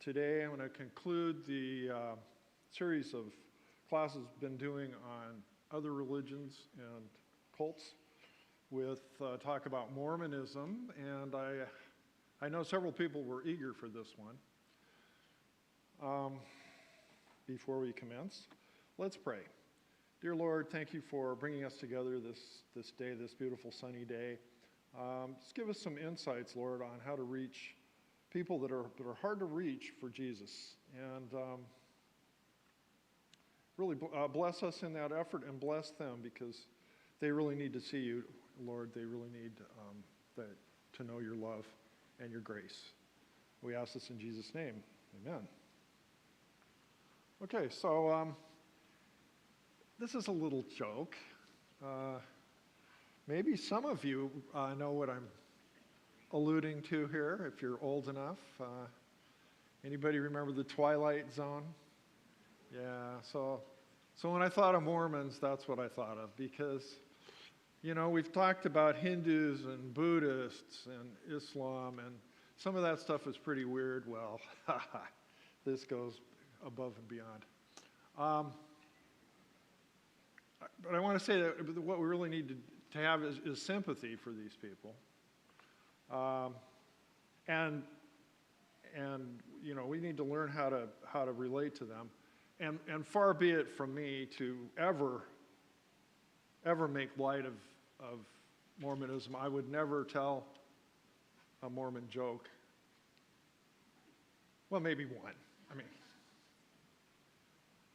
Today I'm going to conclude the series of classes I've been doing on other religions and cults with talk about Mormonism, and I know several people were eager for this one. Before we commence, let's pray. Dear Lord, thank you for bringing us together this day, this beautiful sunny day. Just give us some insights, Lord, on how to reach people that are hard to reach for Jesus. And really bless us in that effort and bless them, because they really need to see you, Lord. They really need to know your love and your grace. We ask this in Jesus' name. Amen. Okay, so this is a little joke. Maybe some of you know what I'm alluding to here, if you're old enough. Anybody remember the Twilight Zone? Yeah, so when I thought of Mormons, that's what I thought of, because, you know, we've talked about Hindus and Buddhists and Islam, and some of that stuff is pretty weird. Well, this goes above and beyond. But I want to say that what we really need to have is sympathy for these people. And you know, we need to learn how to relate to them. And far be it from me to ever make light of Mormonism. I would never tell a Mormon joke. Well, maybe one. I mean,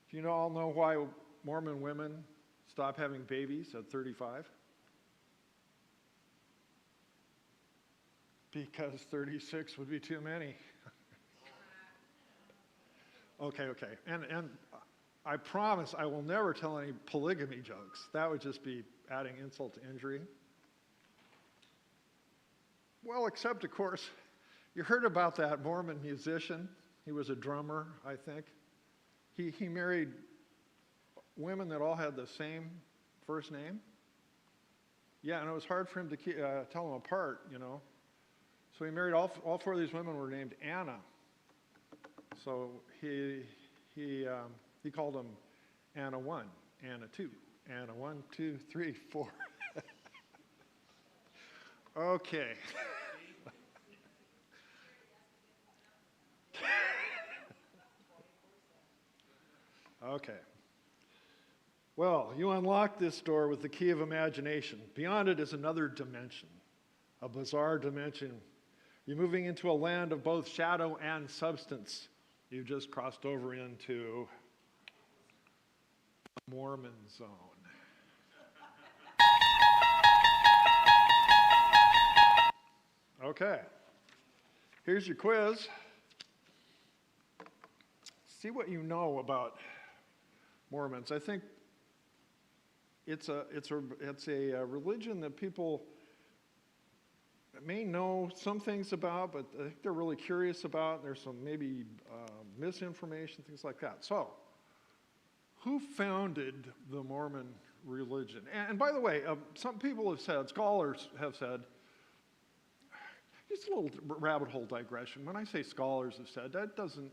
do you all know why Mormon women stop having babies at 35? Because 36 would be too many. Okay. And I promise I will never tell any polygamy jokes. That would just be adding insult to injury. Well, except, of course, you heard about that Mormon musician. He was a drummer, I think. He married women that all had the same first name. Yeah, and it was hard for him to tell them apart, you know. So he married all four of these women were named Anna. So he called them Anna 1, Anna 2, Anna 1, 2, 3, 4. Okay. Okay. Well, you unlock this door with the key of imagination. Beyond it is another dimension, a bizarre dimension. You're moving into a land of both shadow and substance. You just crossed over into the Mormon zone. Okay. Here's your quiz. See what you know about Mormons. I think it's a religion that people may know some things about, but I think they're really curious about. There's some maybe misinformation, things like that. So, who founded the Mormon religion? And by the way, some people have said, scholars have said, just a little rabbit hole digression. When I say scholars have said, that doesn't,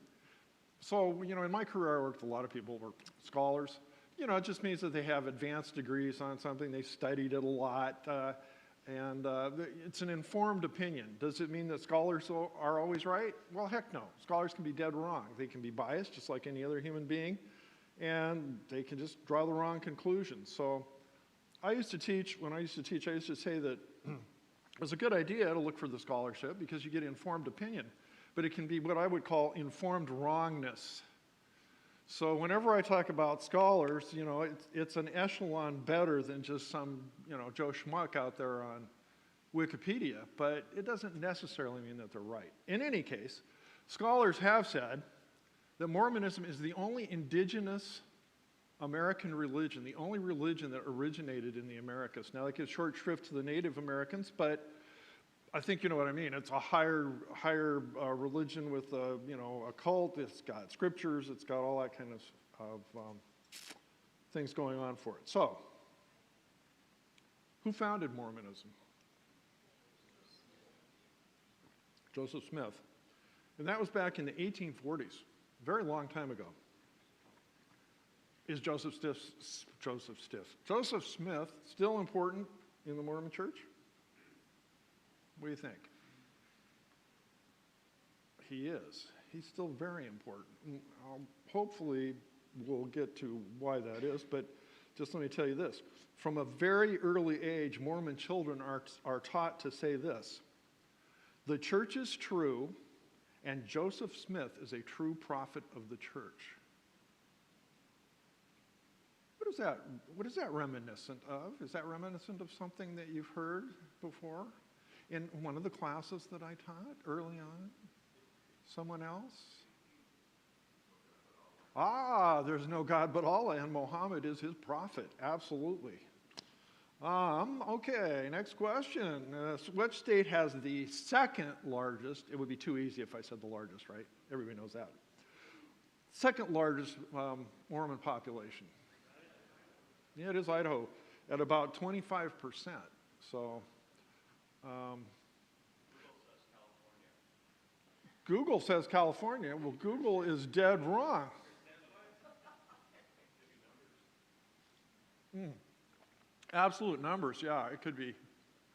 so, you know, in my career I worked with a lot of people who were scholars. You know, it just means that they have advanced degrees on something, they studied it a lot, and it's an informed opinion. Does it mean that scholars are always right? Well, heck no. Scholars can be dead wrong. They can be biased just like any other human being, and they can just draw the wrong conclusions. So when I used to teach, I used to say that it was a good idea to look for the scholarship because you get informed opinion, but it can be what I would call informed wrongness. So whenever I talk about scholars, you know, it's an echelon better than just some, you know, Joe Schmuck out there on Wikipedia, but it doesn't necessarily mean that they're right. In any case, scholars have said that Mormonism is the only indigenous American religion, the only religion that originated in the Americas. Now, that gives short shrift to the Native Americans, but I think you know what I mean. It's a higher religion with you know, a cult. It's got scriptures. It's got all that kind of things going on for it. So, who founded Mormonism? Joseph Smith. and that was back in the 1840s, a very long time ago, is Joseph Smith still important in the Mormon church? What do you think? He is. He's still very important. And hopefully we'll get to why that is, but just let me tell you this. From a very early age, Mormon children are taught to say this: the church is true, and Joseph Smith is a true prophet of the church. What is that reminiscent of? Is that reminiscent of something that you've heard before in one of the classes that I taught early on? Someone else? There's no God but Allah, and Muhammad is his prophet. Absolutely. Okay, next question. Which state has the second largest? It would be too easy if I said the largest, right? Everybody knows that. Second largest Mormon population. Yeah, it is Idaho, at about 25%. So, Google says California. Well, Google is dead wrong. Absolute numbers, yeah, it could be.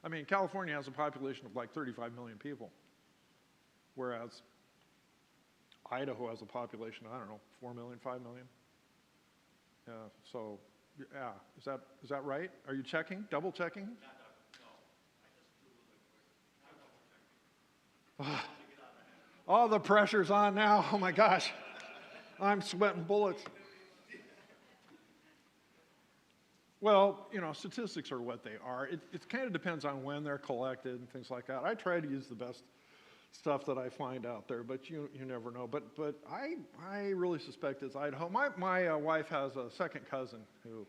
I mean, California has a population of like 35 million people, whereas Idaho has a population, I don't know, 4 million, 5 million. Yeah, so, yeah, is that right? Are you checking, double checking? No, I just Googled it quick. Oh, the pressure's on now. Oh my gosh. I'm sweating bullets. Well, you know, statistics are what they are. It kind of depends on when they're collected and things like that. I try to use the best stuff that I find out there, but you never know. But I really suspect it's Idaho. My wife has a second cousin who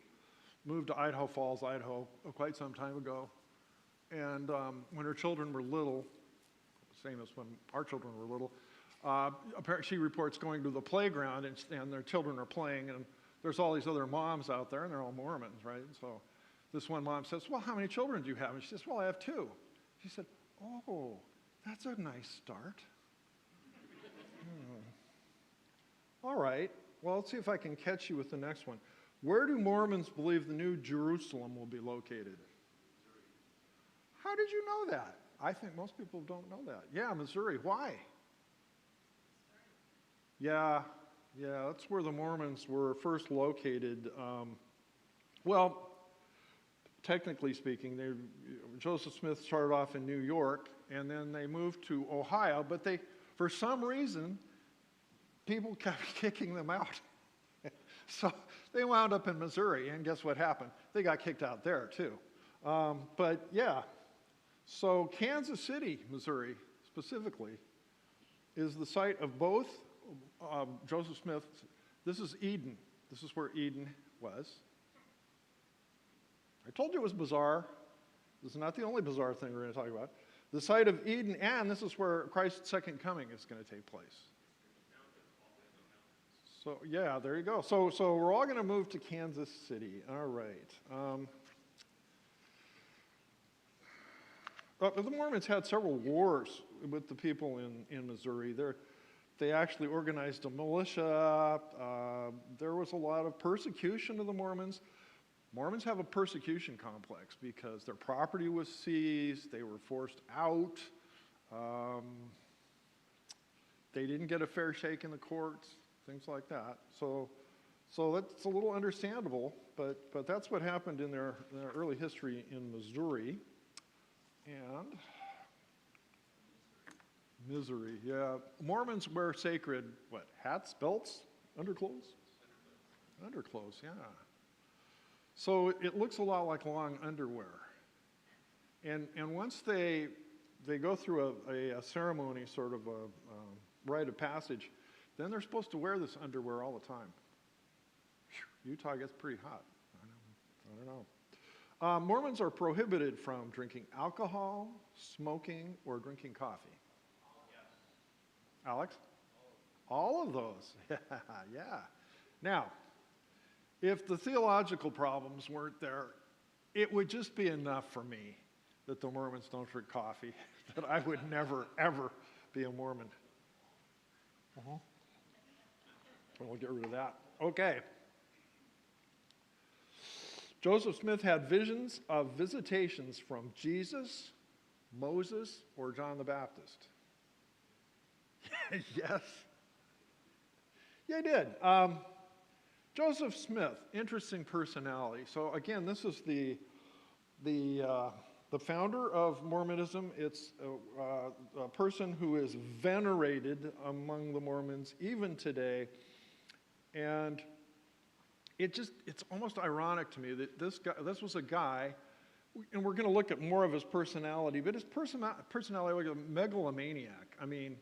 moved to Idaho Falls, Idaho, quite some time ago. And when her children were little, same as when our children were little, apparently she reports going to the playground and their children are playing, and there's all these other moms out there, and they're all Mormons, right? So this one mom says, well, how many children do you have? And she says, well, I have 2. She said, oh, that's a nice start. All right, well, let's see if I can catch you with the next one. Where do Mormons believe the New Jerusalem will be located? How did you know that? I think most people don't know that. Yeah, Missouri. Why? Yeah, that's where the Mormons were first located. Well, technically speaking, Joseph Smith started off in New York, and then they moved to Ohio, but for some reason, people kept kicking them out. So they wound up in Missouri, and guess what happened? They got kicked out there, too. But yeah, so Kansas City, Missouri, specifically, is the site of both Joseph Smith's. This is Eden. This is where Eden was. I told you it was bizarre. This is not the only bizarre thing we're going to talk about. The site of Eden, and this is where Christ's second coming is going to take place. So yeah, there you go. So we're all going to move to Kansas City. All right. But the Mormons had several wars with the people in Missouri. They actually organized a militia. There was a lot of persecution of the Mormons. Mormons have a persecution complex because their property was seized, they were forced out, they didn't get a fair shake in the courts, things like that. So that's a little understandable, but that's what happened in their early history in Missouri. And Missouri, yeah. Mormons wear sacred, what, hats, belts, underclothes? Underclothes, yeah. So it looks a lot like long underwear. And once they go through a ceremony, sort of a rite of passage, then they're supposed to wear this underwear all the time. Utah gets pretty hot. I don't know. Mormons are prohibited from drinking alcohol, smoking, or drinking coffee. Yes. Alex? All of those. Yeah. Now, if the theological problems weren't there, it would just be enough for me that the Mormons don't drink coffee, that I would never, ever be a Mormon. We'll get rid of that. Okay. Joseph Smith had visions of visitations from Jesus, Moses, or John the Baptist. Yes. Yeah, he did. Joseph Smith, interesting personality. So again, this is the founder of Mormonism. It's a person who is venerated among the Mormons even today. And it's almost ironic to me that this was a guy, and we're going to look at more of his personality, but his personality was a megalomaniac. I mean,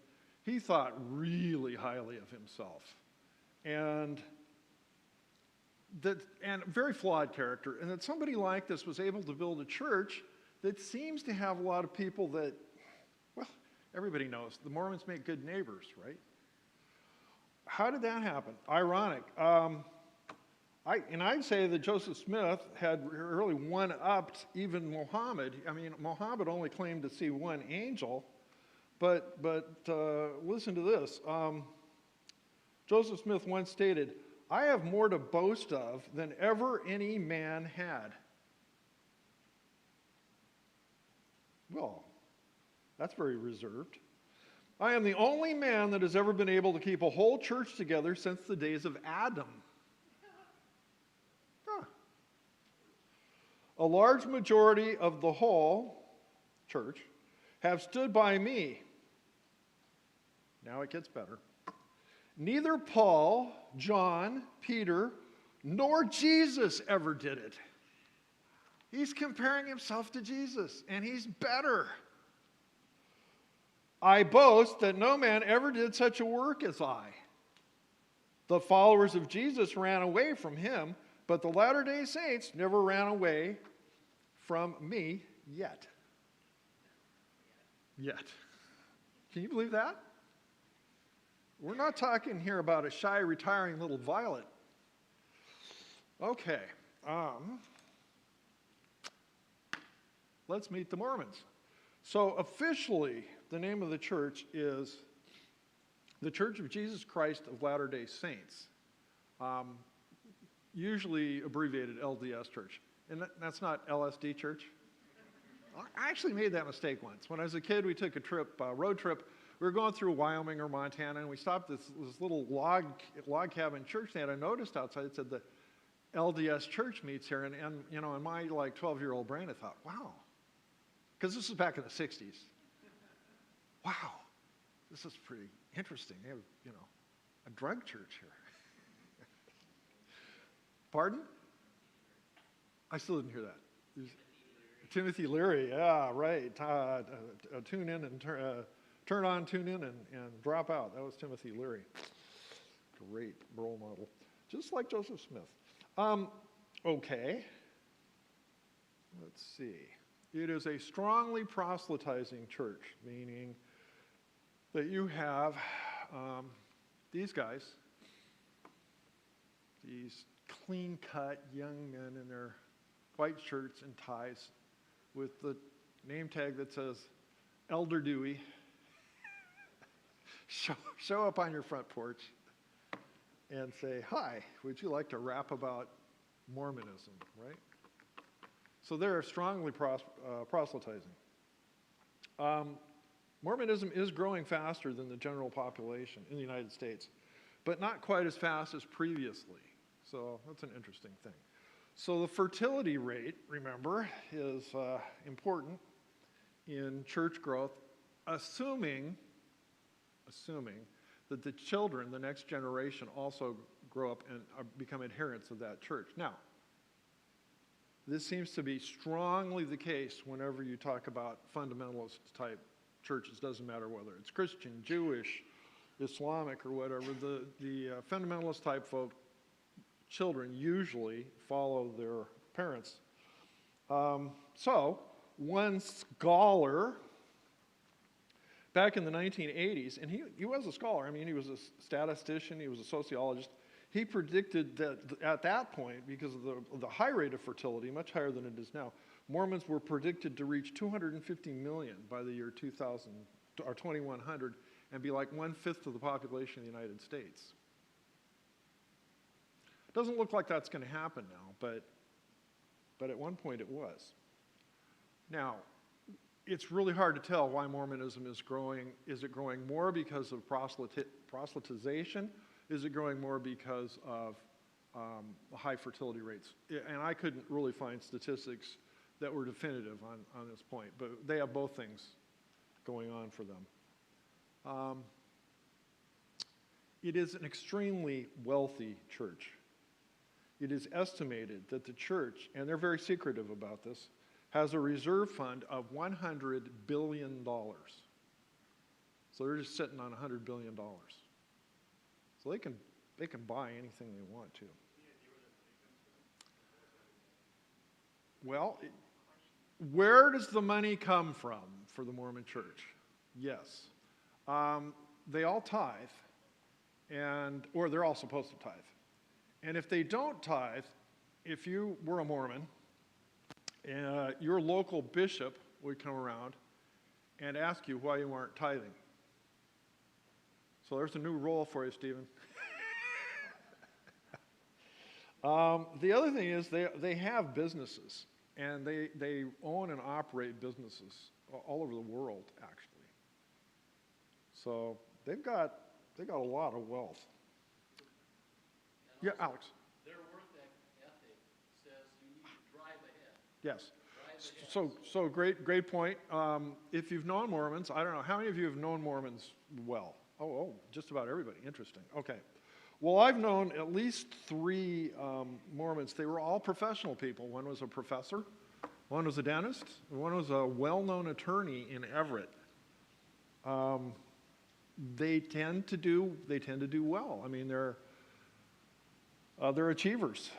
he thought really highly of himself. And very flawed character. And that somebody like this was able to build a church that seems to have a lot of people that, well, everybody knows, the Mormons make good neighbors, right? How did that happen? Ironic. I'd say that Joseph Smith had really one-upped even Muhammad. I mean, Muhammad only claimed to see one angel, but listen to this. Joseph Smith once stated, "I have more to boast of than ever any man had." Well, that's very reserved. "I am the only man that has ever been able to keep a whole church together since the days of Adam." Huh. "A large majority of the whole church have stood by me." Now it gets better. "Neither Paul, John, Peter, nor Jesus ever did it." He's comparing himself to Jesus, and he's better. "I boast that no man ever did such a work as I. The followers of Jesus ran away from him, but the Latter-day Saints never ran away from me yet." Yet. Can you believe that? We're not talking here about a shy, retiring little violet. Okay. Let's meet the Mormons. So officially, the name of the church is the Church of Jesus Christ of Latter-day Saints, usually abbreviated LDS Church. And that's not LSD Church. I actually made that mistake once. When I was a kid, we took a trip, road trip. We were going through Wyoming or Montana, and we stopped at this little log cabin church. They had a notice outside that said the LDS Church meets here. And you know, in my 12-year-old brain, I thought, wow. Because this was back in the 60s. Wow, this is pretty interesting. They have, a drug church here. Pardon? I still didn't hear that. Timothy Leary, yeah, right. Tune in and turn on, tune in, and drop out. That was Timothy Leary. Great role model. Just like Joseph Smith. Okay. Let's see. It is a strongly proselytizing church, meaning that you have these guys, these clean-cut young men in their white shirts and ties with the name tag that says Elder Dewey. Show up on your front porch and say, "Hi, would you like to rap about Mormonism?" Right? So they're strongly proselytizing. Mormonism is growing faster than the general population in the United States, but not quite as fast as previously. So that's an interesting thing. So the fertility rate, remember, is important in church growth, assuming that the children, the next generation, also grow up and become adherents of that church. Now, this seems to be strongly the case whenever you talk about fundamentalist type churches. Doesn't matter whether it's Christian, Jewish, Islamic, or whatever. The fundamentalist type folk, children usually follow their parents. So one scholar back in the 1980s, and he was a scholar. I mean, he was a statistician, he was a sociologist. He predicted that at that point, because of the high rate of fertility, much higher than it is now, Mormons were predicted to reach 250 million by the year 2000 or 2100, and be like 1/5 of the population of the United States. Doesn't look like that's going to happen now, but at one point it was. Now, it's really hard to tell why Mormonism is growing. Is it growing more because of proselytization? Is it growing more because of high fertility rates? And I couldn't really find statistics that were definitive on this point, but they have both things going on for them. It is an extremely wealthy church. It is estimated that the church, and they're very secretive about this, has a reserve fund of $100 billion. So they're just sitting on $100 billion. So they can buy anything they want to. Well, where does the money come from for the Mormon church? Yes. They all tithe, or they're all supposed to tithe. And if they don't tithe, if you were a Mormon, your local bishop would come around and ask you why you aren't tithing. So there's a new role for you, Stephen. The other thing is they have businesses, and they own and operate businesses all over the world, actually. So they've got a lot of wealth. Yeah, Alex. Their work ethic says you need to drive ahead. Yes. Drive ahead. So great point. If you've known Mormons, I don't know, how many of you have known Mormons well? Oh, just about everybody. Interesting. Okay. Well, I've known at least 3 Mormons. They were all professional people. One was a professor, one was a dentist, and one was a well-known attorney in Everett. They tend to do well. I mean, they're achievers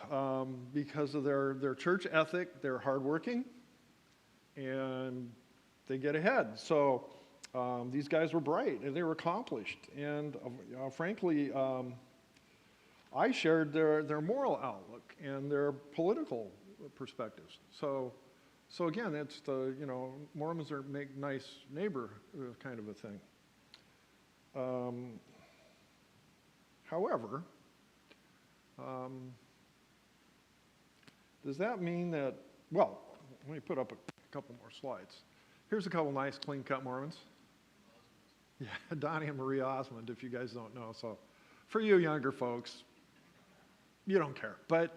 because of their church ethic. They're hardworking, and they get ahead. So these guys were bright, and they were accomplished. And frankly, I shared their moral outlook and their political perspectives. So again, it's Mormons are make nice neighbor kind of a thing. However, does that mean that, well, let me put up a couple more slides. Here's a couple nice clean-cut Mormons. Yeah, Donnie and Maria Osmond, if you guys don't know. So for you younger folks, you don't care. But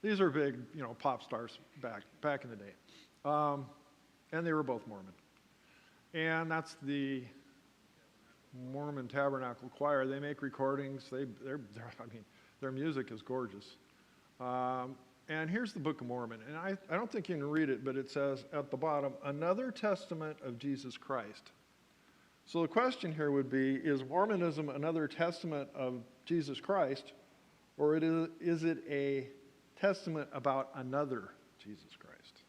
these are big, pop stars back in the day. And they were both Mormon. And that's the Mormon Tabernacle Choir. They make recordings. Their music is gorgeous. And here's the Book of Mormon. And I don't think you can read it, but it says at the bottom, another testament of Jesus Christ. So the question here would be, is Mormonism another testament of Jesus Christ, or is it a testament about another Jesus Christ?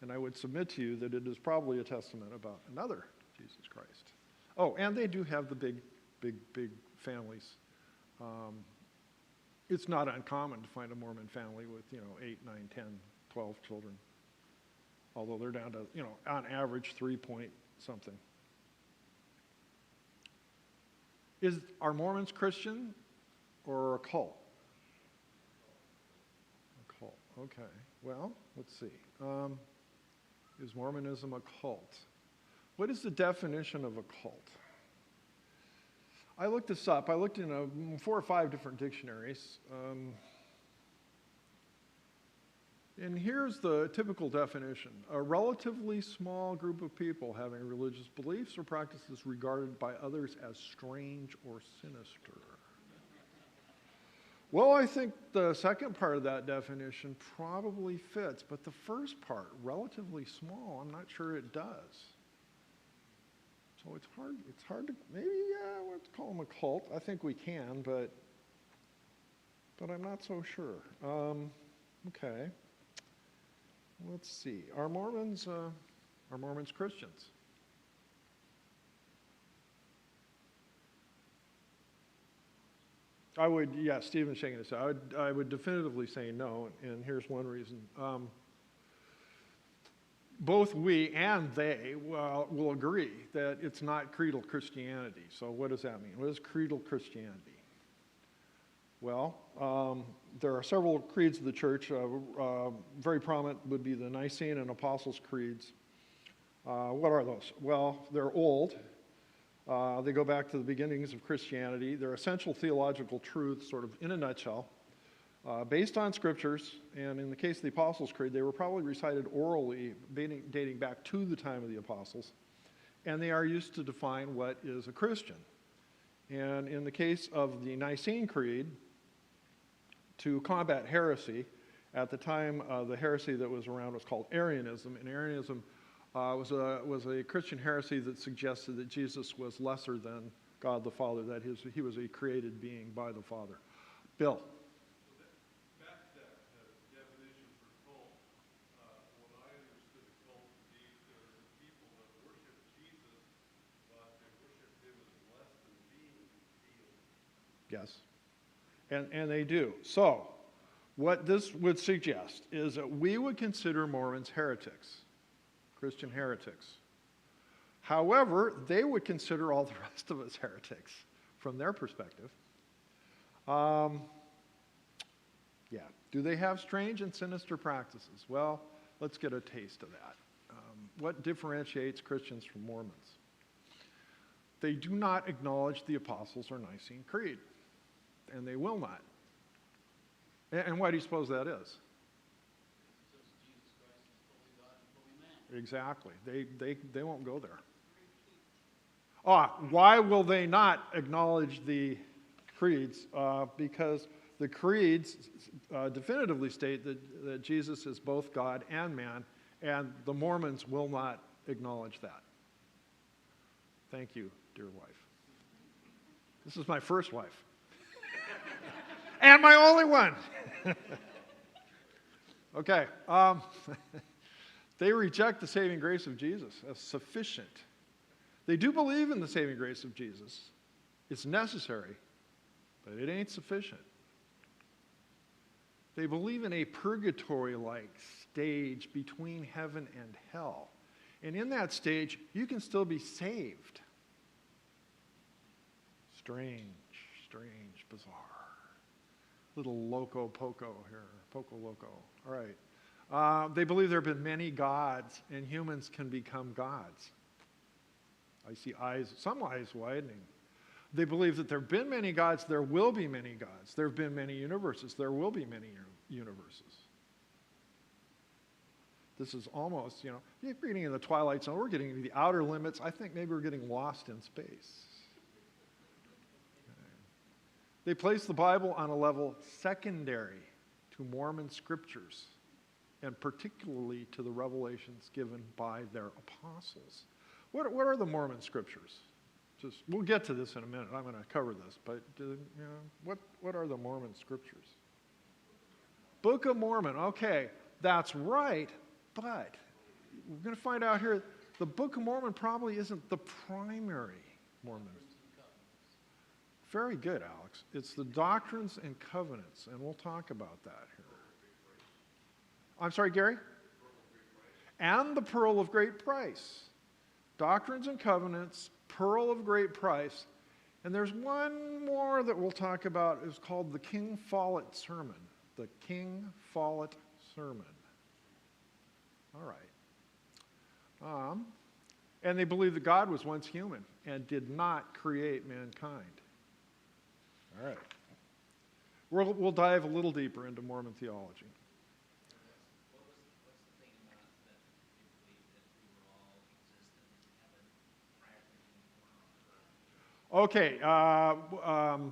And I would submit to you that it is probably a testament about another Jesus Christ. Oh, and they do have the big families. It's not uncommon to find a Mormon family with, 8, 9, 10, 12 children. Although they're down to, on average 3 point something. Are Mormons Christian or a cult? A cult, okay. Well, let's see. Is Mormonism a cult? What is the definition of a cult? I looked this up. I looked in 4 or 5 different dictionaries. And here's the typical definition. A relatively small group of people having religious beliefs or practices regarded by others as strange or sinister. Well, I think the second part of that definition probably fits, but the first part, relatively small, I'm not sure it does. So it's hard to, maybe, let's call them a cult. I think we can, but I'm not so sure. Okay. Let's see. Are Mormons Christians? I would, yeah, Stephen's shaking his head. I would definitively say no, and here's one reason. both we and they will agree that it's not creedal Christianity. So what does that mean? What is creedal Christianity? Well, there are several creeds of the church. Very prominent would be the Nicene and Apostles' creeds. What are those? Well, they're old. They go back to the beginnings of Christianity. They're essential theological truths, sort of in a nutshell, based on scriptures. And in the case of the Apostles' Creed, they were probably recited orally, dating back to the time of the Apostles. And they are used to define what is a Christian. And in the case of the Nicene Creed, to combat heresy, at the time the heresy that was around was called Arianism. And Arianism was a Christian heresy that suggested that Jesus was lesser than God the Father, that he was a created being by the Father. Bill. Back to that definition for cult, what I understood a cult to be, there are people that worship Jesus, but they worship him as less than being revealed. Yes. And they do. So, what this would suggest is that we would consider Mormons heretics, Christian heretics. However, they would consider all the rest of us heretics from their perspective. Yeah. Do they have strange and sinister practices? Well, let's get a taste of that. What differentiates Christians from Mormons? They do not acknowledge the Apostles' or Nicene Creed. And they will not. And why do you suppose that is? It says Jesus Christ is fully God and fully man. Exactly. They won't go there. Why will they not acknowledge the creeds? Because the creeds definitively state that Jesus is both God and man, and the Mormons will not acknowledge that. Thank you, dear wife. This is my first wife. And my only one. Okay. They reject the saving grace of Jesus as sufficient. They do believe in the saving grace of Jesus. It's necessary, but it ain't sufficient. They believe in a purgatory-like stage between heaven and hell. And in that stage, you can still be saved. Strange, bizarre. Little loco poco here, poco loco. All right. They believe there have been many gods, and humans can become gods. I see some eyes widening. They believe that there have been many gods, there will be many gods. There have been many universes, there will be many universes. This is almost, you're getting in the twilight zone, we're getting into the outer limits. I think maybe we're getting lost in space. They place the Bible on a level secondary to Mormon scriptures, and particularly to the revelations given by their apostles. What are the Mormon scriptures? We'll get to this in a minute. I'm going to cover this, but what are the Mormon scriptures? Book of Mormon. Okay, that's right, but we're going to find out here the Book of Mormon probably isn't the primary Mormon. Very good, Alex. It's the Doctrines and Covenants, and we'll talk about that here. I'm sorry, Gary? And the Pearl of Great Price. Doctrines and Covenants, Pearl of Great Price. And there's one more that we'll talk about. It's called the King Follett Sermon. The King Follett Sermon. All right. And they believe that God was once human and did not create mankind. All right. We'll dive a little deeper into Mormon theology. What's the thing about that they believe that we were all existent in heaven prior to being born on earth? Okay.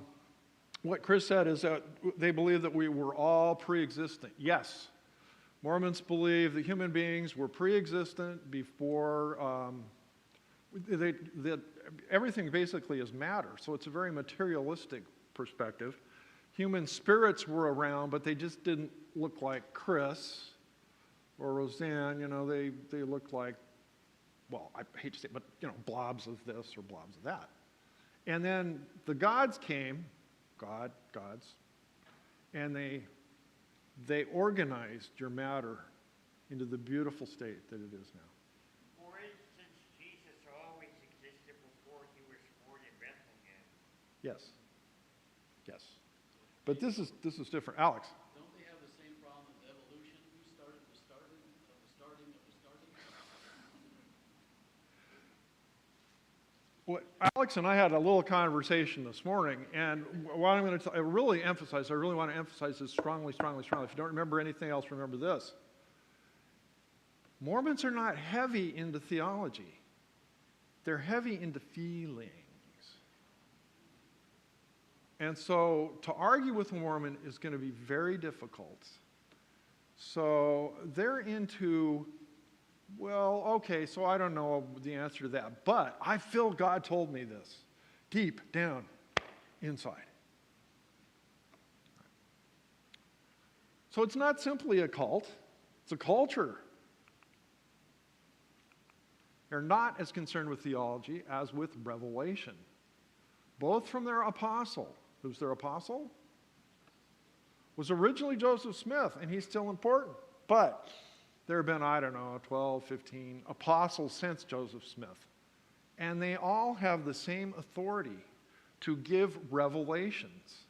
What Chris said is that they believe that we were all pre-existent. Yes. Mormons believe that human beings were pre-existent before that everything basically is matter. So it's a very materialistic perspective. Human spirits were around, but they just didn't look like Chris or Roseanne. They looked like, well, I hate to say it, but blobs of this or blobs of that. And then the gods came, gods, and they organized your matter into the beautiful state that it is now. For instance, Jesus always existed before he was born in Bethlehem. Yes. Yes. But this is different. Alex. Don't they have the same problem as evolution? Who started the starting of the starting of the starting? Well, Alex and I had a little conversation this morning, and what I'm going to I really want to emphasize this strongly. If you don't remember anything else, remember this. Mormons are not heavy into theology. They're heavy into feelings. And so to argue with a Mormon is going to be very difficult. So they're into, well, okay, so I don't know the answer to that, but I feel God told me this, deep down inside. So it's not simply a cult, it's a culture. They're not as concerned with theology as with revelation, both from their apostle. Who's their apostle? Was originally Joseph Smith, and he's still important. But there have been, 12, 15 apostles since Joseph Smith. And they all have the same authority to give revelations.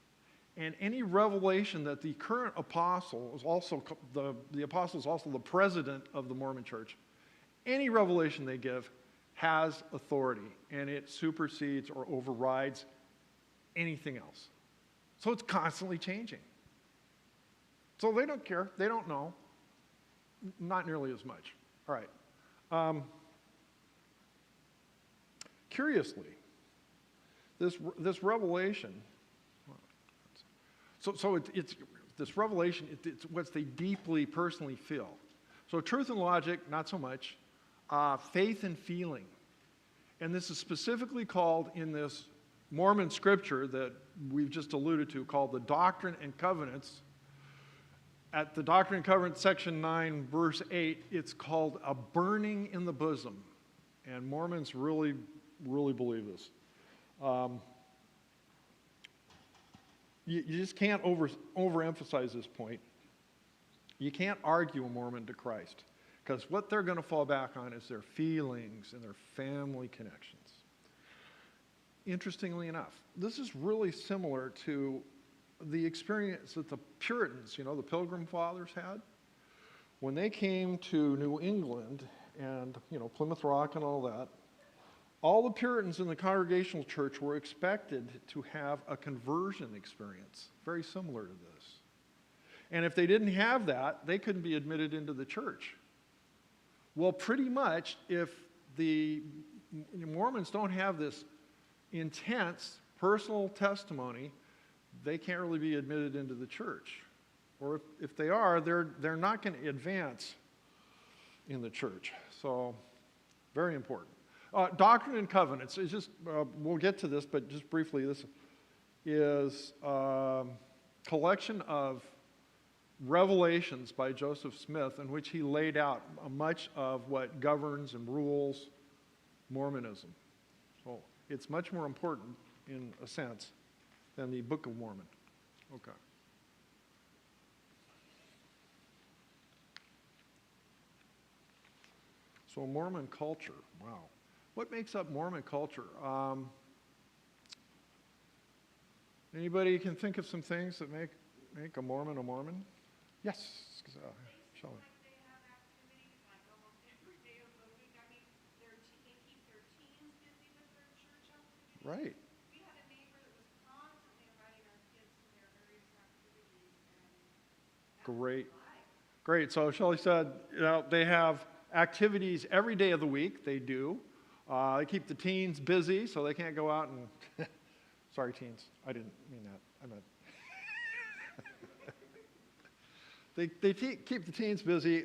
And any revelation that the current apostle is also, the apostle is also the president of the Mormon Church, any revelation they give has authority, and it supersedes or overrides anything else. So it's constantly changing. So they don't care. They don't know. Not nearly as much. All right. Curiously, this revelation, so it's this revelation, it's what they deeply personally feel. So truth and logic, not so much. Faith and feeling. And this is specifically called in this Mormon scripture that we've just alluded to, called the Doctrine and Covenants. At the Doctrine and Covenants, section 9, verse 8, it's called a burning in the bosom. And Mormons really, really believe this. You just can't overemphasize this point. You can't argue a Mormon to Christ, because what they're going to fall back on is their feelings and their family connections. Interestingly enough, this is really similar to the experience that the Puritans, the Pilgrim Fathers had. When they came to New England and, Plymouth Rock and all that, all the Puritans in the Congregational Church were expected to have a conversion experience, very similar to this. And if they didn't have that, they couldn't be admitted into the church. Well, pretty much, if the Mormons don't have this intense personal testimony, they can't really be admitted into the church. Or if they are, they're not going to advance in the church. So, very important. Doctrine and Covenants is just, we'll get to this, but just briefly, this is a collection of revelations by Joseph Smith in which he laid out much of what governs and rules Mormonism. So it's much more important, in a sense, than the Book of Mormon. Okay. So Mormon culture, wow. What makes up Mormon culture? Anybody can think of some things that make a Mormon a Mormon? Yes, Shelley. Like they have activities like almost every day of the week. I mean, they keep their teens busy with their church activities. Right. We had a neighbor that was constantly inviting our kids to their various activities, and that was Great. life. Great. So Shelley said, they have activities every day of the week. They do. They keep the teens busy, so they can't go out and. Sorry, teens. I didn't mean that. I meant. They keep the teens busy.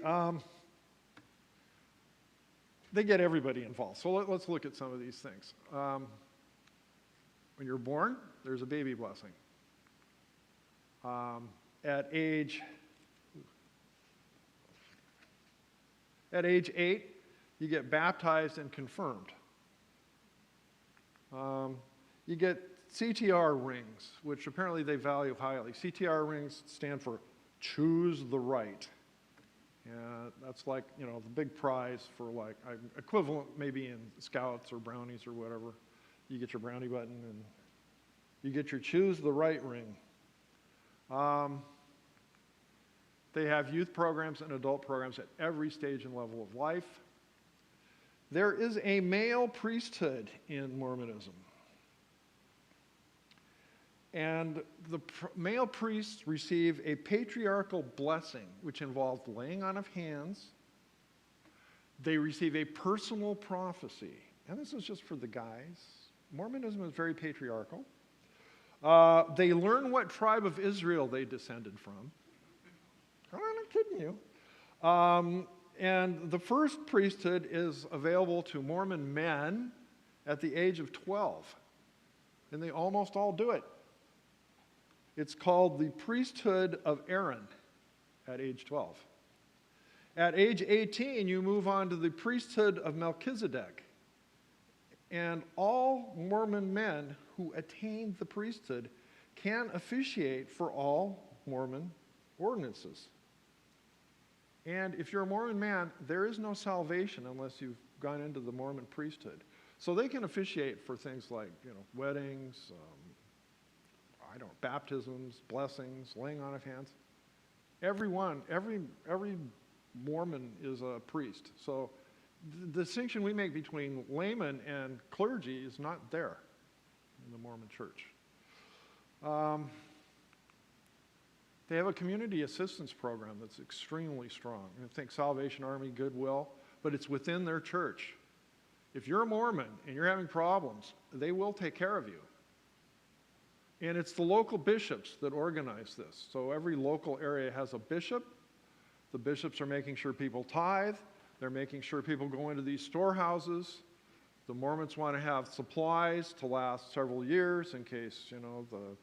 They get everybody involved. So let's look at some of these things. When you're born, there's a baby blessing. At age 8, you get baptized and confirmed. You get CTR rings, which apparently they value highly. CTR rings stand for choose the right. And that's like, you know, the big prize for like, equivalent maybe in Scouts or Brownies or whatever. You get your brownie button and you get your choose the right ring. They have youth programs and adult programs at every stage and level of life. There is a male priesthood in Mormonism. And the male priests receive a patriarchal blessing, which involves laying on of hands. They receive a personal prophecy. And this is just for the guys. Mormonism is very patriarchal. They learn what tribe of Israel they descended from. I'm not kidding you. And the first priesthood is available to Mormon men at the age of 12. And they almost all do it. It's called the priesthood of Aaron at age 12. At age 18, you move on to the priesthood of Melchizedek. And all Mormon men who attain the priesthood can officiate for all Mormon ordinances. And if you're a Mormon man, there is no salvation unless you've gone into the Mormon priesthood. So they can officiate for things like, you know, weddings, baptisms, blessings, laying on of hands. Every Mormon is a priest. So the distinction we make between layman and clergy is not there in the Mormon church. They have a community assistance program that's extremely strong. I think Salvation Army, Goodwill, but it's within their church. If you're a Mormon and you're having problems, they will take care of you. And it's the local bishops that organize this. So every local area has a bishop. The bishops are making sure people tithe. They're making sure people go into these storehouses. The Mormons want to have supplies to last several years in case, you know, the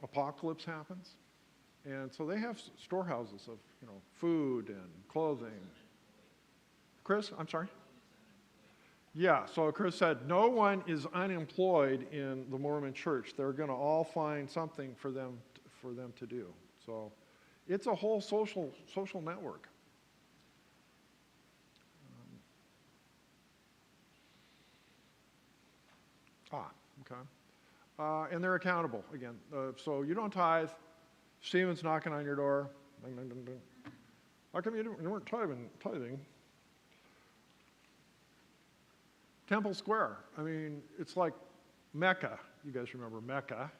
apocalypse happens. And so they have storehouses of, you know, food and clothing. Chris, I'm sorry? Yeah, so Chris said, no one is unemployed in the Mormon church. They're going to all find something for them to do. So it's a whole social network. Okay. And they're accountable, again. So you don't tithe. Stephen's knocking on your door. Ding, ding, ding, ding. How come you weren't tithing? Temple Square. I mean, it's like Mecca. You guys remember Mecca.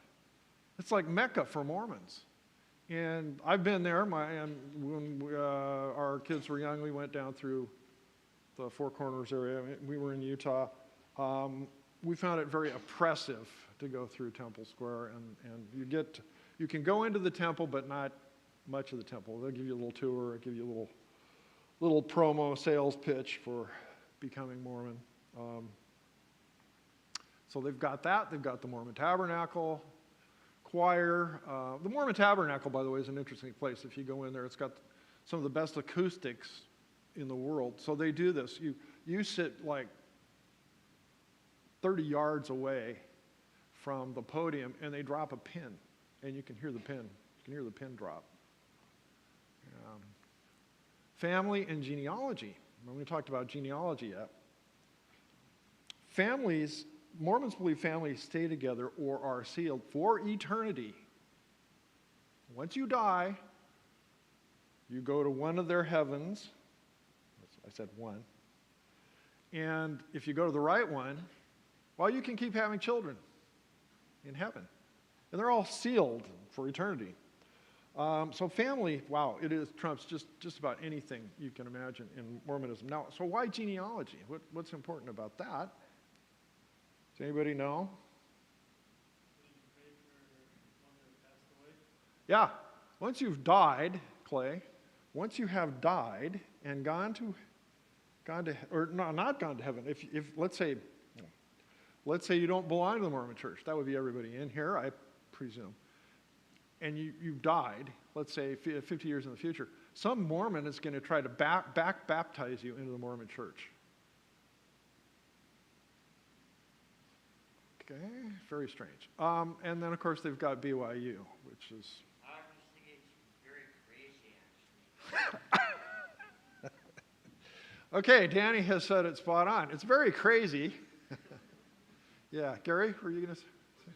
It's like Mecca for Mormons. And I've been there. And when our kids were young, we went down through the Four Corners area. We were in Utah. We found it very oppressive to go through Temple Square. And you can go into the temple, but not much of the temple. They'll give you a little tour, they'll give you a little promo sales pitch for becoming Mormon. So they've got that. They've got the Mormon Tabernacle Choir. The Mormon Tabernacle, by the way, is an interesting place. If you go in there, it's got some of the best acoustics in the world. So they do this. You sit like 30 yards away from the podium, and they drop a pin, and you can hear the pin. You can hear the pin drop. Family and genealogy. We haven't talked about genealogy yet. Mormons believe families stay together or are sealed for eternity. Once you die, you go to one of their heavens. I said one. And if you go to the right one, well, you can keep having children in heaven. And they're all sealed for eternity. So family, wow, trumps just about anything you can imagine in Mormonism. Now, so why genealogy? What's important about that? Does anybody know? Yeah. Once you've died, Clay, once you have died and gone to or no, not gone to heaven, if let's say you don't belong to the Mormon church, that would be everybody in here, I presume, and you've died, let's say 50 years in the future, some Mormon is going to try to back baptize you into the Mormon church. Okay, very strange. And then, of course, they've got BYU, which is... I've Okay, Danny has said it spot on. It's very crazy. Yeah, Gary, were you going to say? They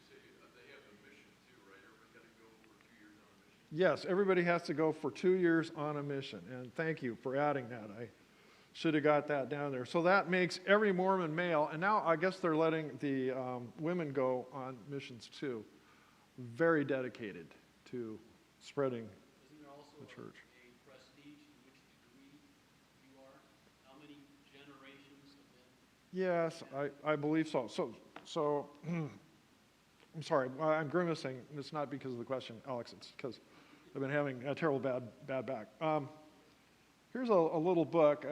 have the mission too, right? Everybody's got to go for 2 years on a mission. Yes, everybody has to go for 2 years on a mission. And thank you for adding that. I should have got that down there. So that makes every Mormon male, and now I guess they're letting the women go on missions too. Very dedicated to spreading Isn't there also the church. a prestige to which degree you are? How many generations have been? Yes, I believe so. So I'm sorry, I'm grimacing. It's not because of the question, Alex. It's because I've been having a terrible bad back. Here's a little book.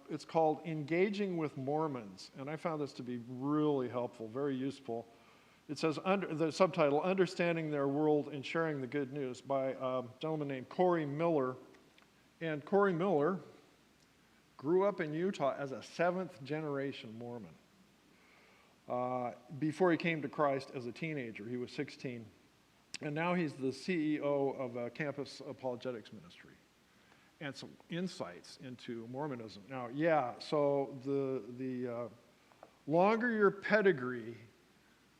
It's called Engaging with Mormons, and I found this to be really helpful, very useful. It says, the subtitle, Understanding Their World and Sharing the Good News, by a gentleman named Corey Miller. And Corey Miller grew up in Utah as a 7th-generation Mormon. Before he came to Christ as a teenager, he was 16. And now he's the CEO of a campus apologetics ministry. And some insights into Mormonism. Now, yeah, so the longer your pedigree,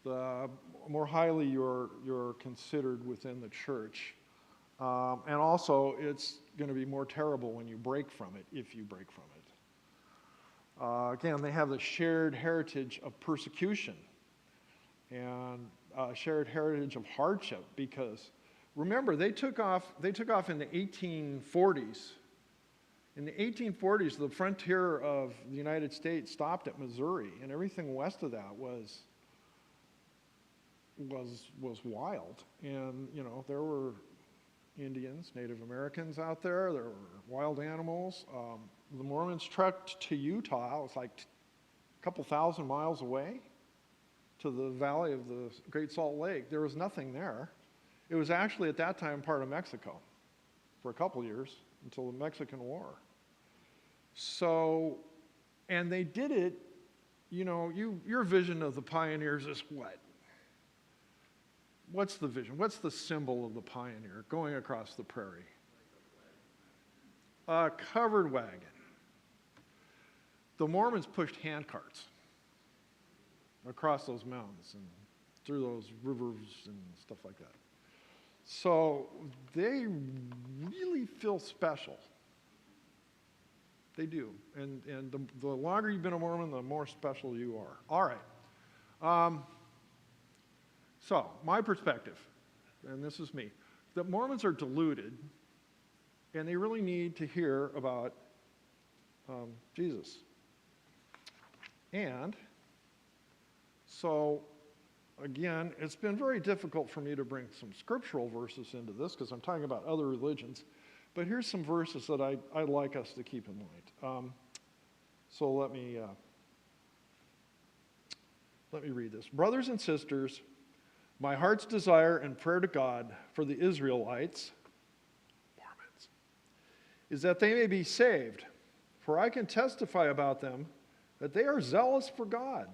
the more highly you're considered within the church. And also, it's going to be more terrible when you break from it, if you break from it. Again, they have the shared heritage of persecution and shared heritage of hardship, because remember, they took off in the 1840s. In the 1840s, the frontier of the United States stopped at Missouri, and everything west of that was wild. And, you know, there were Indians, Native Americans out there. There were wild animals. The Mormons trekked to Utah. It was like a couple thousand miles away to the valley of the Great Salt Lake. There was nothing there. It was actually at that time part of Mexico for a couple years until the Mexican War. So, and they did it, you know, your vision of the pioneers is what? What's the vision? What's the symbol of the pioneer going across the prairie? A covered wagon. The Mormons pushed handcarts across those mountains and through those rivers and stuff like that. So they really feel special. They do. And the longer you've been a Mormon, the more special you are. All right. So, my perspective, and this is me, that Mormons are deluded, and they really need to hear about Jesus. And so, again, it's been very difficult for me to bring some scriptural verses into this because I'm talking about other religions. But here's some verses that I'd like us to keep in mind. So let me read this. Brothers and sisters, my heart's desire and prayer to God for the Israelites, Mormons, is that they may be saved. For I can testify about them that they are zealous for God,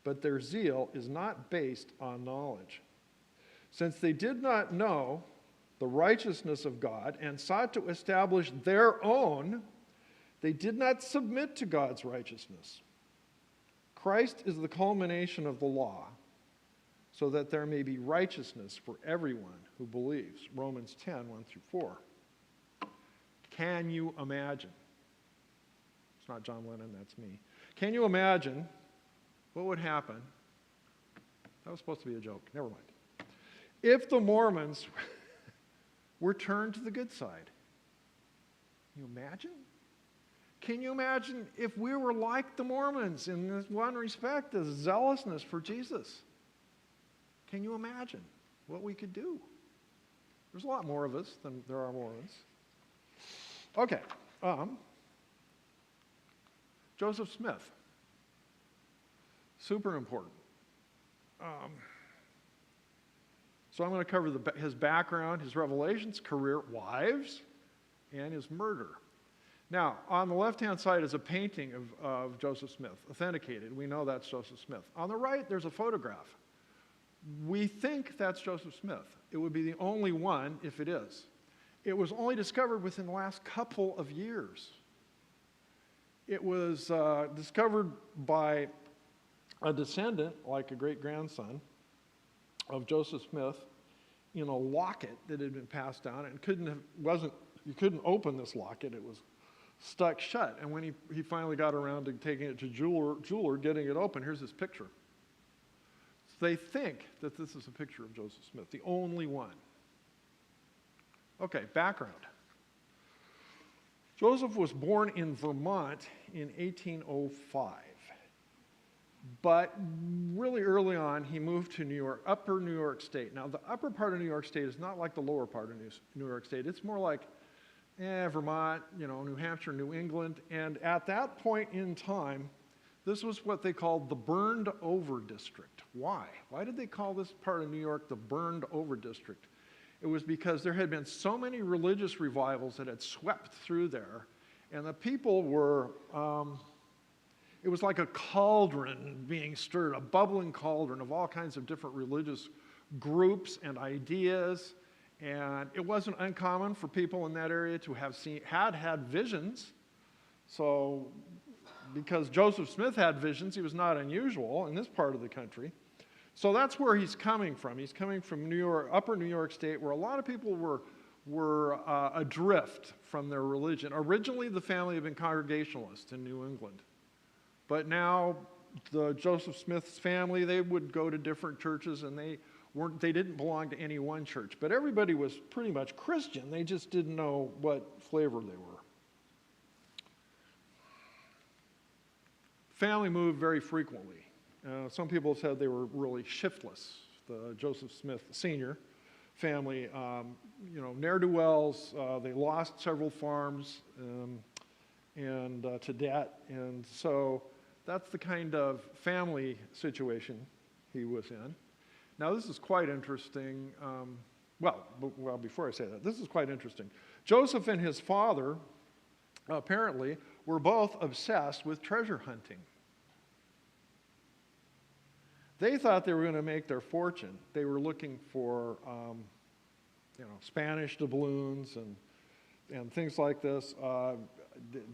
but their zeal is not based on knowledge. Since they did not know the righteousness of God and sought to establish their own, they did not submit to God's righteousness. Christ is the culmination of the law, so that there may be righteousness for everyone who believes. Romans 10, 1 through 4. Can you imagine? It's not John Lennon, that's me. Can you imagine what would happen? That was supposed to be a joke. Never mind. If the Mormons were turned to the good side. Can you imagine? Can you imagine if we were like the Mormons in this one respect, the zealousness for Jesus? Can you imagine what we could do? There's a lot more of us than there are Mormons. Okay. Joseph Smith. Super important. So I'm going to cover his background, his revelations, career, wives, and his murder. Now, on the left-hand side is a painting of Joseph Smith, authenticated. We know that's Joseph Smith. On the right, there's a photograph. We think that's Joseph Smith. It would be the only one if it is. It was only discovered within the last couple of years. it was discovered by a descendant, like a great-grandson, of Joseph Smith in a locket that had been passed down, and you couldn't open this locket. It was stuck shut. And when he finally got around to taking it to jeweler, getting it open, here's this picture. So they think that this is a picture of Joseph Smith, the only one. Okay, background. Joseph was born in Vermont in 1805. But really early on, he moved to New York, upper New York State. Now, the upper part of New York State is not like the lower part of New York State. It's more like Vermont, New Hampshire, New England. And at that point in time, this was what they called the burned over district. Why? Why did they call this part of New York the burned over district? It was because there had been so many religious revivals that had swept through there, and the people were, it was like a cauldron being stirred, a bubbling cauldron of all kinds of different religious groups and ideas. And it wasn't uncommon for people in that area to have had visions. So because Joseph Smith had visions, he was not unusual in this part of the country. So that's where he's coming from. He's coming from New York, upper New York State, where a lot of people were adrift from their religion. Originally, the family had been Congregationalists in New England. But now, the Joseph Smith's family, they would go to different churches, and they didn't belong to any one church. But everybody was pretty much Christian. They just didn't know what flavor they were. Family moved very frequently. Some people said they were really shiftless. The Joseph Smith Sr. family, ne'er-do-wells, they lost several farms and to debt. And so that's the kind of family situation he was in. Now, this is quite interesting. Before I say that, this is quite interesting. Joseph and his father, apparently, were both obsessed with treasure hunting. They thought they were going to make their fortune. They were looking for, Spanish doubloons and things like this.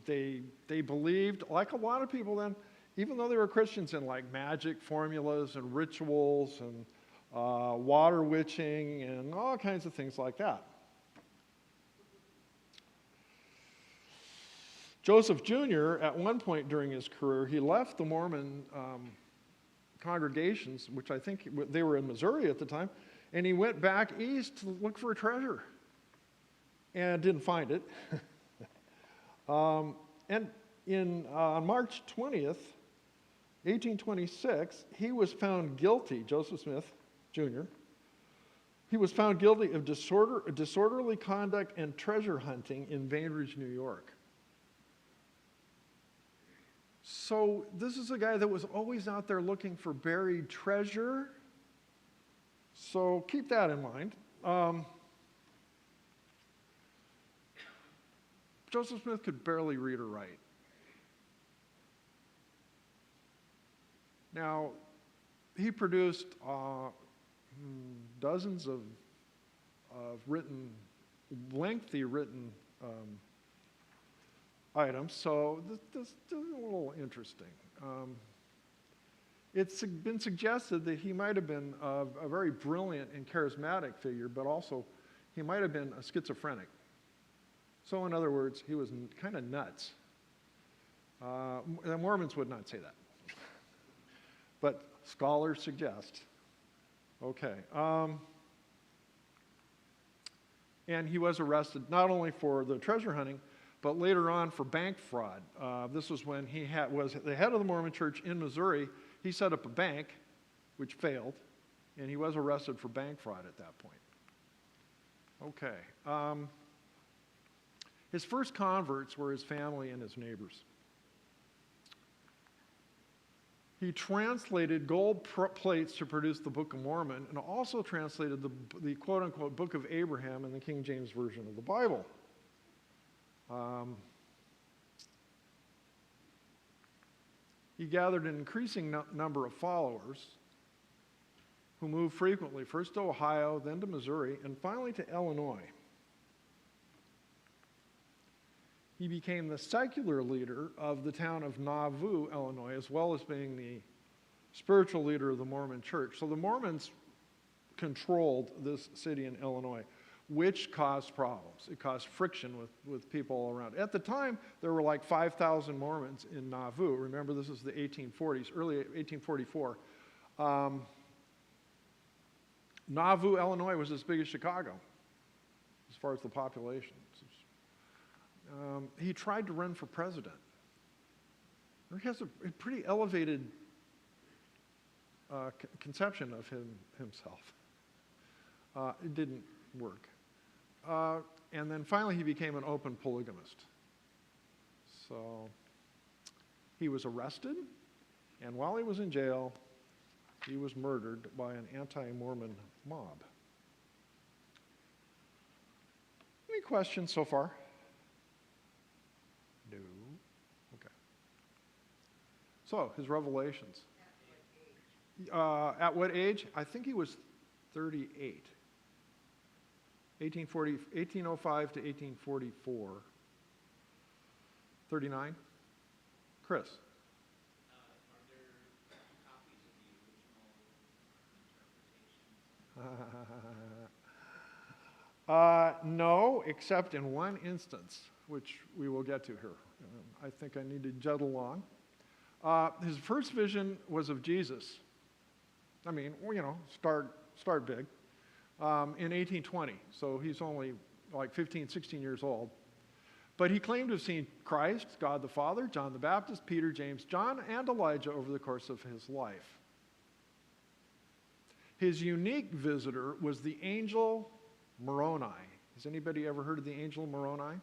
They believed, like a lot of people then, even though they were Christians, in like magic formulas and rituals and water witching and all kinds of things like that. Joseph Jr., at one point during his career, he left the Mormon congregations, which I think they were in Missouri at the time, and he went back east to look for a treasure and didn't find it. And on March 20th, 1826, he was found guilty, Joseph Smith Jr., he was found guilty of disorderly conduct and treasure hunting in Bainbridge, New York. So this is a guy that was always out there looking for buried treasure. So keep that in mind. Joseph Smith could barely read or write. Now, he produced dozens of lengthy written items, so this is a little interesting. It's been suggested that he might have been a very brilliant and charismatic figure, but also he might have been a schizophrenic. So in other words, he was kind of nuts. The Mormons would not say that, but scholars suggest. Okay. And he was arrested not only for the treasure hunting, but later on for bank fraud. This was when he was the head of the Mormon Church in Missouri. He set up a bank, which failed, and he was arrested for bank fraud at that point. Okay. His first converts were his family and his neighbors. He translated gold plates to produce the Book of Mormon, and also translated the quote-unquote Book of Abraham in the King James Version of the Bible. He gathered an increasing number of followers who moved frequently, first to Ohio, then to Missouri, and finally to Illinois. he became the secular leader of the town of Nauvoo, Illinois, as well as being the spiritual leader of the Mormon church. So the Mormons controlled this city in Illinois, which caused problems. It caused friction with people all around. At the time, there were like 5,000 Mormons in Nauvoo. Remember, this is the 1840s, early 1844. Nauvoo, Illinois was as big as Chicago as far as the population. He tried to run for president. He has a pretty elevated conception of himself. It didn't work. And then finally he became an open polygamist. So he was arrested, and while he was in jail, he was murdered by an anti-Mormon mob. Any questions so far? No? Okay. So, his revelations. At what age? I think he was 38. 1805 to 1844. 39? Chris? Are there copies of the original interpretations? No, except in one instance, which we will get to here. I think I need to jet along. His first vision was of Jesus. I mean, start big. In 1820, so he's only like 15, 16 years old. But he claimed to have seen Christ, God the Father, John the Baptist, Peter, James, John, and Elijah over the course of his life. His unique visitor was the angel Moroni. Has anybody ever heard of the angel Moroni?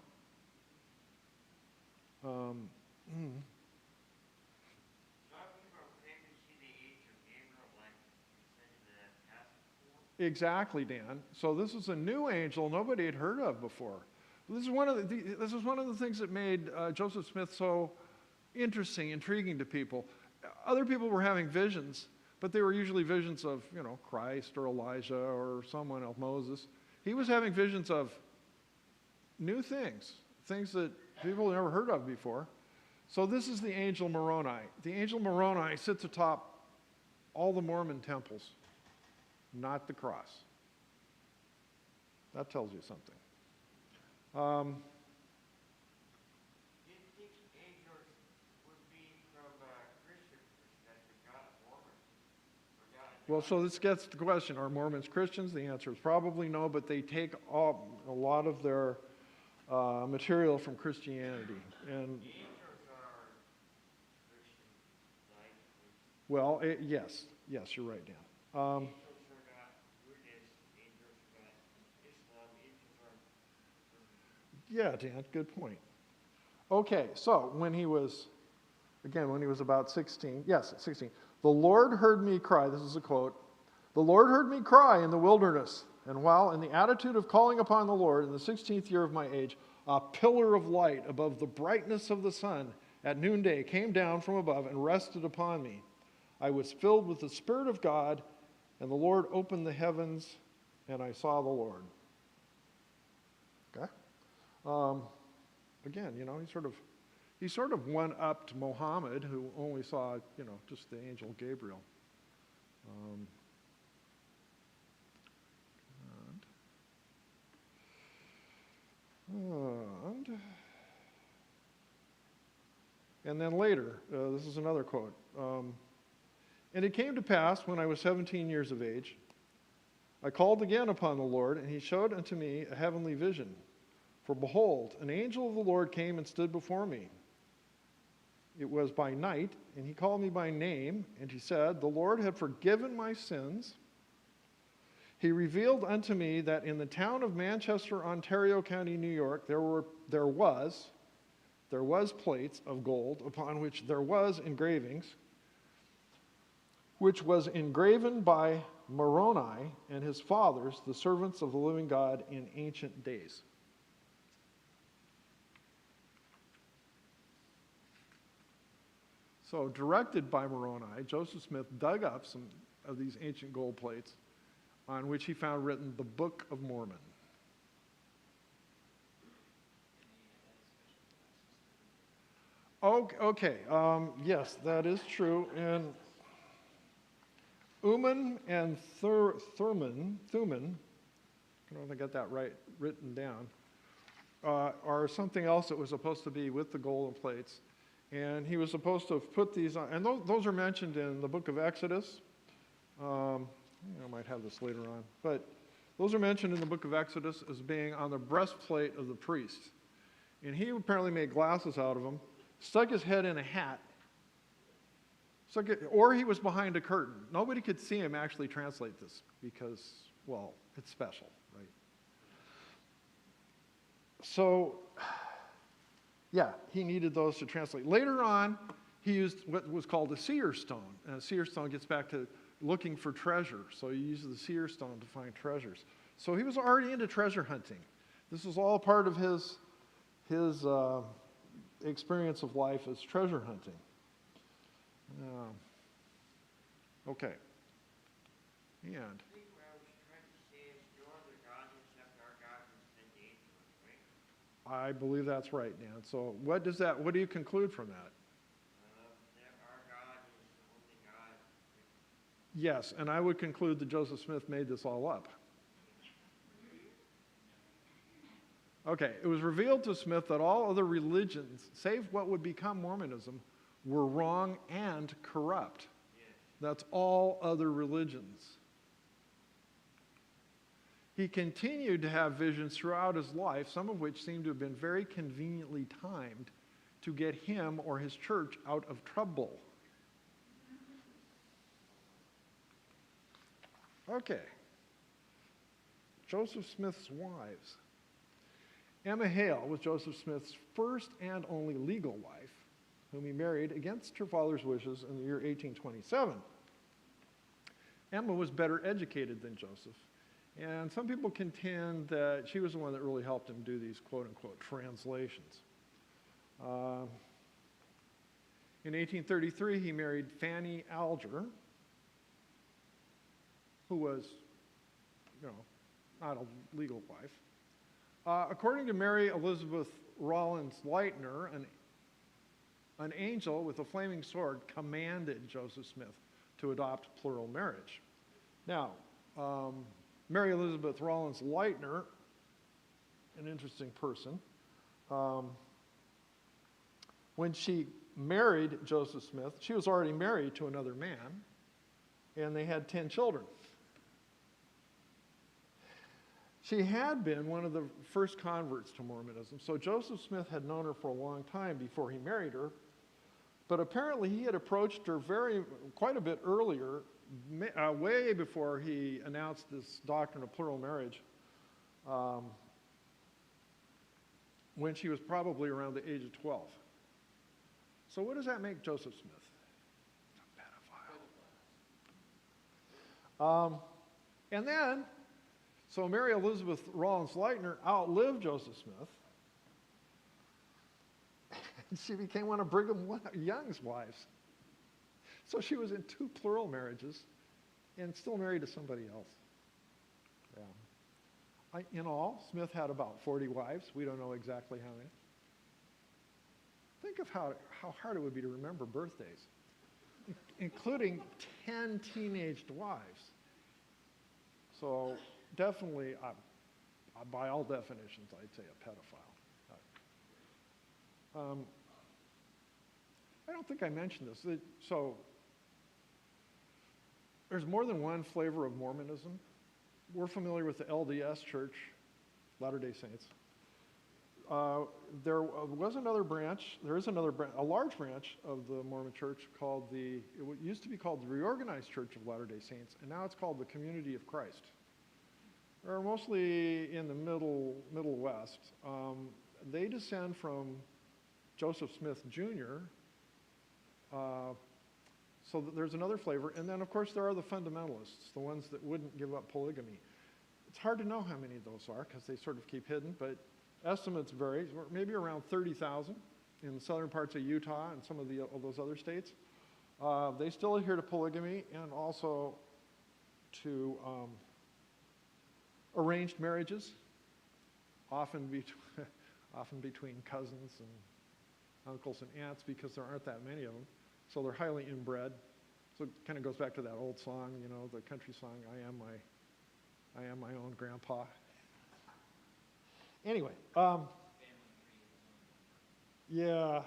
Exactly, Dan. So this is a new angel nobody had heard of before. This is one of the things that made Joseph Smith so interesting, intriguing to people. Other people were having visions, but they were usually visions of, Christ or Elijah or someone else, Moses. He was having visions of new things that people had never heard of before. So this is the angel Moroni. The angel Moroni sits atop all the Mormon temples, not the cross. That tells you something. Do you think angels would be from a Christian perspective, not a Mormon? Well, so this gets to the question, are Mormons Christians? The answer is probably no, but they take a lot of their material from Christianity. And Angels are Christian, right? well, yes, you're right, Dan. Angels are not Buddhist, angels are not Islam, angels are... Yeah, Dan, good point. Okay, so when he was about 16, the Lord heard me cry, this is a quote, the Lord heard me cry in the wilderness, and while in the attitude of calling upon the Lord in the 16th year of my age, a pillar of light above the brightness of the sun at noonday came down from above and rested upon me. I was filled with the Spirit of God, and the Lord opened the heavens, and I saw the Lord. Okay? Again, he sort of one-upped Muhammad, who only saw, just the angel Gabriel. And then later, this is another quote. And it came to pass when I was 17 years of age, I called again upon the Lord, and he showed unto me a heavenly vision. For behold, an angel of the Lord came and stood before me. It was by night, and he called me by name, and he said, the Lord had forgiven my sins. He revealed unto me that in the town of Manchester, Ontario County, New York, there was plates of gold upon which there was engravings, which was engraven by Moroni and his fathers, the servants of the living God in ancient days. So, directed by Moroni, Joseph Smith dug up some of these ancient gold plates on which he found written the Book of Mormon. Okay, yes, that is true. And Uman and Thuman, I don't know if I got that right written down, are something else that was supposed to be with the golden plates. And he was supposed to have put these on, and those are mentioned in the book of Exodus. I might have this later on, but those are mentioned in the book of Exodus as being on the breastplate of the priest. And he apparently made glasses out of them, stuck his head in a hat, or he was behind a curtain. Nobody could see him actually translate this because, well, it's special, right? So, yeah, he needed those to translate. Later on, he used what was called a seer stone. And a seer stone gets back to looking for treasure. So he used the seer stone to find treasures. So he was already into treasure hunting. This was all part of his experience of life as treasure hunting. Okay. And I think what I was trying to say is no other God except our God who sent angels, right? I believe that's right, Dan. So what do you conclude from that? That our God is the only God. Yes, and I would conclude that Joseph Smith made this all up. Okay, it was revealed to Smith that all other religions, save what would become Mormonism, were wrong and corrupt. That's all other religions. He continued to have visions throughout his life, some of which seem to have been very conveniently timed to get him or his church out of trouble. Okay. Joseph Smith's wives. Emma Hale was Joseph Smith's first and only legal wife, whom he married against her father's wishes in the year 1827. Emma was better educated than Joseph, and some people contend that she was the one that really helped him do these quote-unquote translations. In 1833, he married Fanny Alger, who was, not a legal wife. According to Mary Elizabeth Rollins Lightner, an angel with a flaming sword commanded Joseph Smith to adopt plural marriage. Now, Mary Elizabeth Rollins Lightner, an interesting person, when she married Joseph Smith, she was already married to another man, and they had 10 children. She had been one of the first converts to Mormonism, so Joseph Smith had known her for a long time before he married her, but apparently he had approached her quite a bit earlier, way before he announced this doctrine of plural marriage, when she was probably around the age of 12. So what does that make Joseph Smith? A pedophile. And then, so Mary Elizabeth Rollins Lightner outlived Joseph Smith, and she became one of Brigham Young's wives. So she was in 2 plural marriages and still married to somebody else. Yeah. In all, Smith had about 40 wives. We don't know exactly how many. Think of how hard it would be to remember birthdays, including 10 teenaged wives. So definitely, by all definitions, I'd say a pedophile. I don't think I mentioned this. So there's more than one flavor of Mormonism. We're familiar with the LDS Church, Latter-day Saints. There was another branch, there is another branch, a large branch of the Mormon Church called it used to be called the Reorganized Church of Latter-day Saints, and now it's called the Community of Christ. They're mostly in the Middle West. They descend from Joseph Smith Jr., so there's another flavor. And then, of course, there are the fundamentalists, the ones that wouldn't give up polygamy. It's hard to know how many of those are because they sort of keep hidden, but estimates vary, maybe around 30,000 in the southern parts of Utah and some of those other states. They still adhere to polygamy and also to arranged marriages, often between cousins and uncles and aunts because there aren't that many of them. So they're highly inbred. So it kind of goes back to that old song, you know, the country song, I am my own grandpa. Anyway, yeah.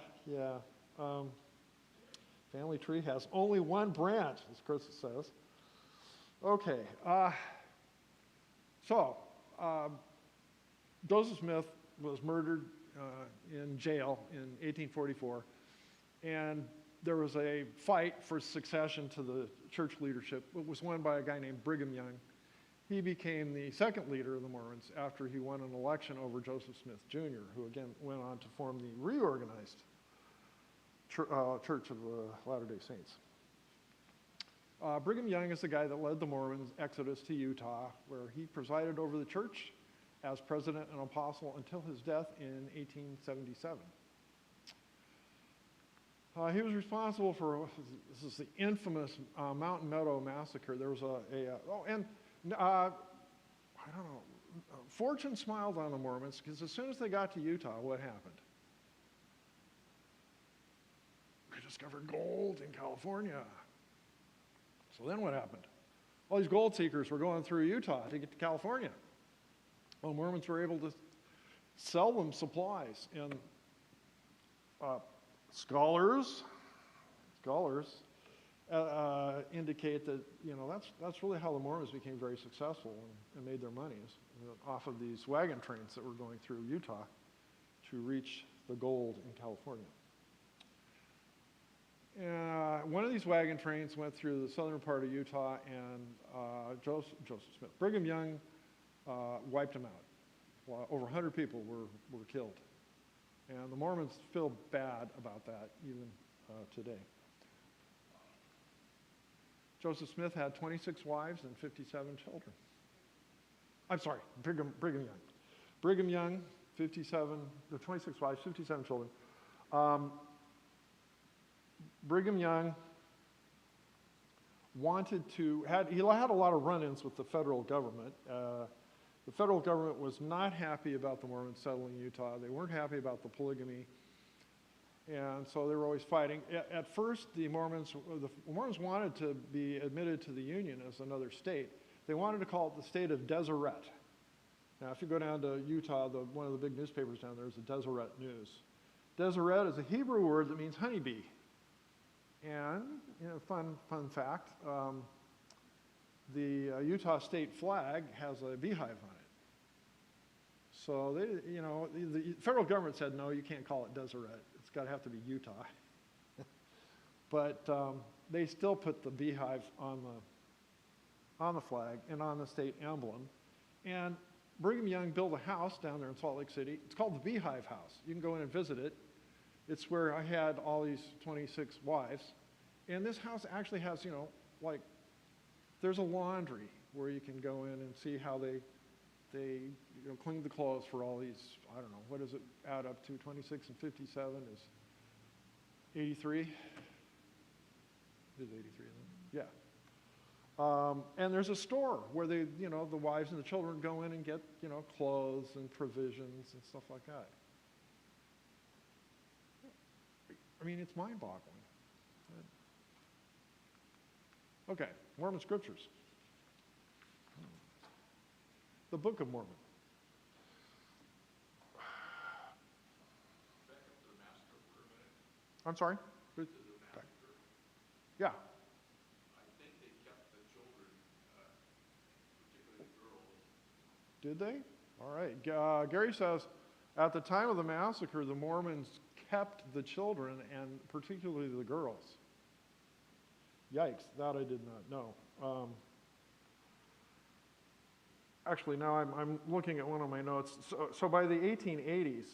Family tree has only one branch, as Chris says. Okay, Joseph Smith was murdered in jail in 1844, and there was a fight for succession to the church leadership. It was won by a guy named Brigham Young. He became the second leader of the Mormons after he won an election over Joseph Smith Jr., who again went on to form the reorganized Church of the Latter-day Saints. Brigham Young is the guy that led the Mormons' exodus to Utah, where he presided over the church as president and apostle until his death in 1877. He was responsible for, this is the infamous Mountain Meadow Massacre. There was I don't know, fortune smiled on the Mormons because as soon as they got to Utah, what happened? We discovered gold in California. So then what happened? All these gold seekers were going through Utah to get to California. Well, Mormons were able to sell them supplies, and scholars indicate that, you know, that's really how the Mormons became very successful and made their money, off of these wagon trains that were going through Utah to reach the gold in California. One of these wagon trains went through the southern part of Utah, and Joseph Smith, Brigham Young, wiped them out. Over 100 people were killed. And the Mormons feel bad about that even today. Joseph Smith had 26 wives and 57 children. I'm sorry, Brigham Young. Brigham Young, 26 wives, 57 children. Brigham Young he had a lot of run-ins with the federal government. The federal government was not happy about the Mormons settling Utah. They weren't happy about the polygamy. And so they were always fighting. At first, the Mormons wanted to be admitted to the Union as another state. They wanted to call it the state of Deseret. Now, if you go down to Utah, one of the big newspapers down there is the Deseret News. Deseret is a Hebrew word that means honeybee. And, you know, fun fact, the Utah state flag has a beehive on it. So, the federal government said, no, you can't call it Deseret. It's got to have to be Utah. But they still put the beehive on the flag and on the state emblem. And Brigham Young built a house down there in Salt Lake City. It's called the Beehive House. You can go in and visit it. It's where I had all these 26 wives. And this house actually has, there's a laundry where you can go in and see how they clean the clothes for all these, I don't know, what does it add up to? 26 and 57 is 83? It is 83, yeah. And there's a store where the wives and the children go in and get, clothes and provisions and stuff like that. I mean, it's mind-boggling. Okay, Mormon scriptures. The Book of Mormon. Back up to the massacre for a minute. I'm sorry? To the massacre. Yeah. I think they kept the children, particularly the girls. Did they? All right. Gary says, at the time of the massacre, the Mormons kept the children, and particularly the girls. Yikes, that I did not know. Actually, now I'm looking at one of my notes. So by the 1880s,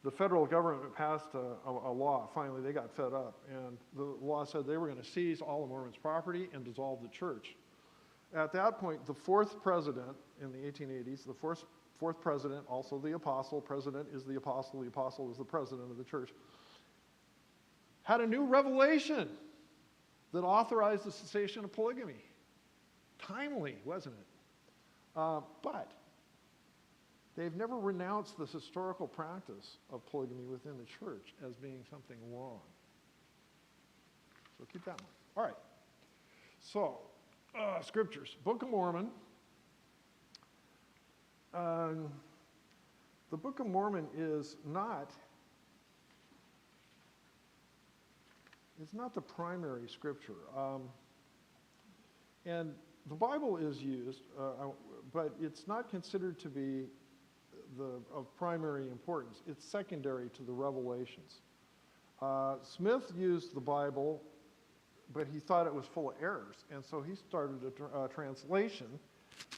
the federal government passed a law. Finally, they got fed up, and the law said they were going to seize all the Mormons' property and dissolve the church. At that point, the fourth president in the 1880s, the fourth president, also the apostle, president is the apostle is the president of the church, had a new revelation that authorized the cessation of polygamy. Timely, wasn't it? But They've never renounced this historical practice of polygamy within the church as being something wrong. So keep that in mind. All right. So, scriptures. Book of Mormon. The Book of Mormon is not the primary scripture. And the Bible is used, but it's not considered to be of primary importance. It's secondary to the revelations. Smith used the Bible, but he thought it was full of errors, and so he started a translation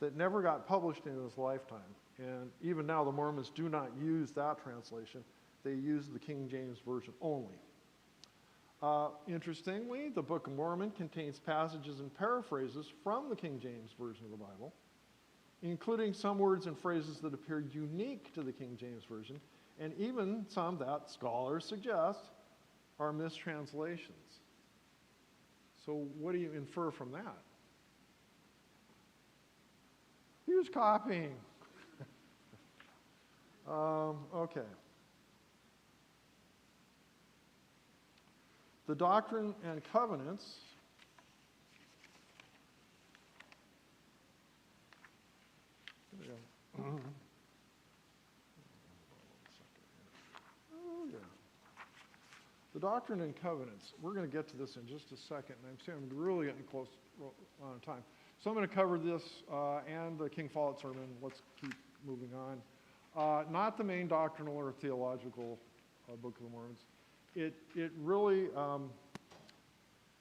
that never got published in his lifetime. And even now, the Mormons do not use that translation. They use the King James Version only. Interestingly, the Book of Mormon contains passages and paraphrases from the King James Version of the Bible, including some words and phrases that appear unique to the King James Version, and even some that scholars suggest are mistranslations. So what do you infer from that? Who's copying? Okay. The Doctrine and Covenants. There we go. Oh, yeah. The Doctrine and Covenants. We're going to get to this in just a second, and I'm really getting close on time. So I'm going to cover this and the King Follett sermon. Let's keep moving on. Not the main doctrinal or theological Book of the Mormons. It really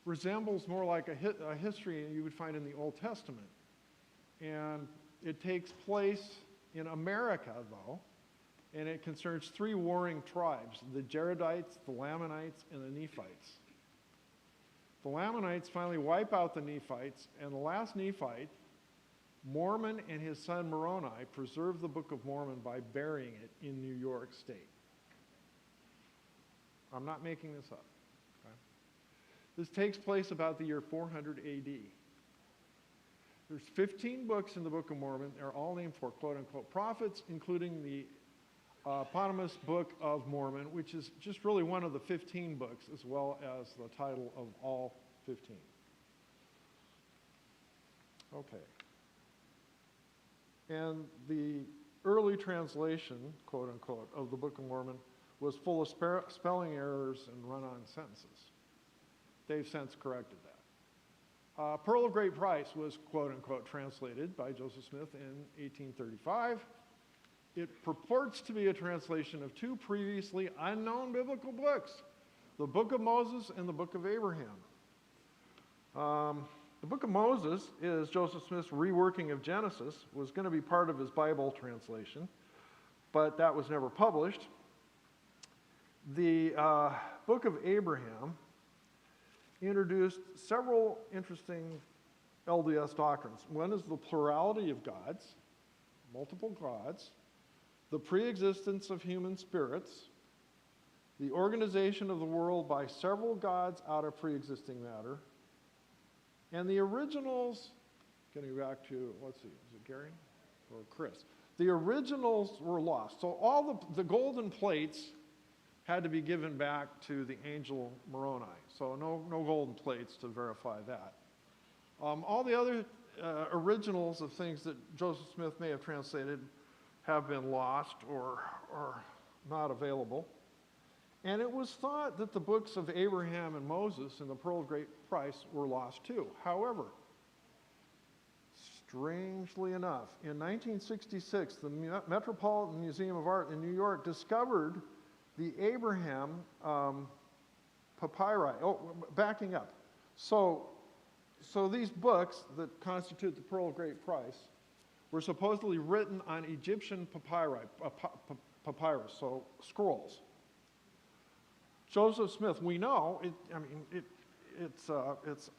resembles more like a history you would find in the Old Testament. And it takes place in America, though, and it concerns three warring tribes, the Jaredites, the Lamanites, and the Nephites. The Lamanites finally wipe out the Nephites, and the last Nephite, Mormon and his son Moroni, preserved the Book of Mormon by burying it in New York State. I'm not making this up. Okay? This takes place about the year 400 AD. There's 15 books in the Book of Mormon. They're all named for quote-unquote prophets, including the eponymous Book of Mormon, which is just really one of the 15 books, as well as the title of all 15. Okay. And the early translation, quote-unquote, of the Book of Mormon was full of spelling errors and run-on sentences. They've since corrected that. Pearl of Great Price was, quote-unquote, translated by Joseph Smith in 1835. It purports to be a translation of two previously unknown biblical books, the Book of Moses and the Book of Abraham. The Book of Moses is Joseph Smith's reworking of Genesis, was going to be part of his Bible translation, but that was never published. The Book of Abraham introduced several interesting LDS doctrines. One is the plurality of gods, multiple gods, the pre-existence of human spirits, the organization of the world by several gods out of pre-existing matter, and the originals, getting back to, let's see, is it Gary or Chris? The originals were lost. So all the golden plates had to be given back to the angel Moroni. So no golden plates to verify that. All the other originals of things that Joseph Smith may have translated have been lost or not available. And it was thought that the books of Abraham and Moses and the Pearl of Great Price were lost too. However, strangely enough, in 1966, the Metropolitan Museum of Art in New York discovered the Abraham papyri. Oh, backing up. So these books that constitute the Pearl of Great Price were supposedly written on Egyptian papyrus, so scrolls. Joseph Smith, we know, it's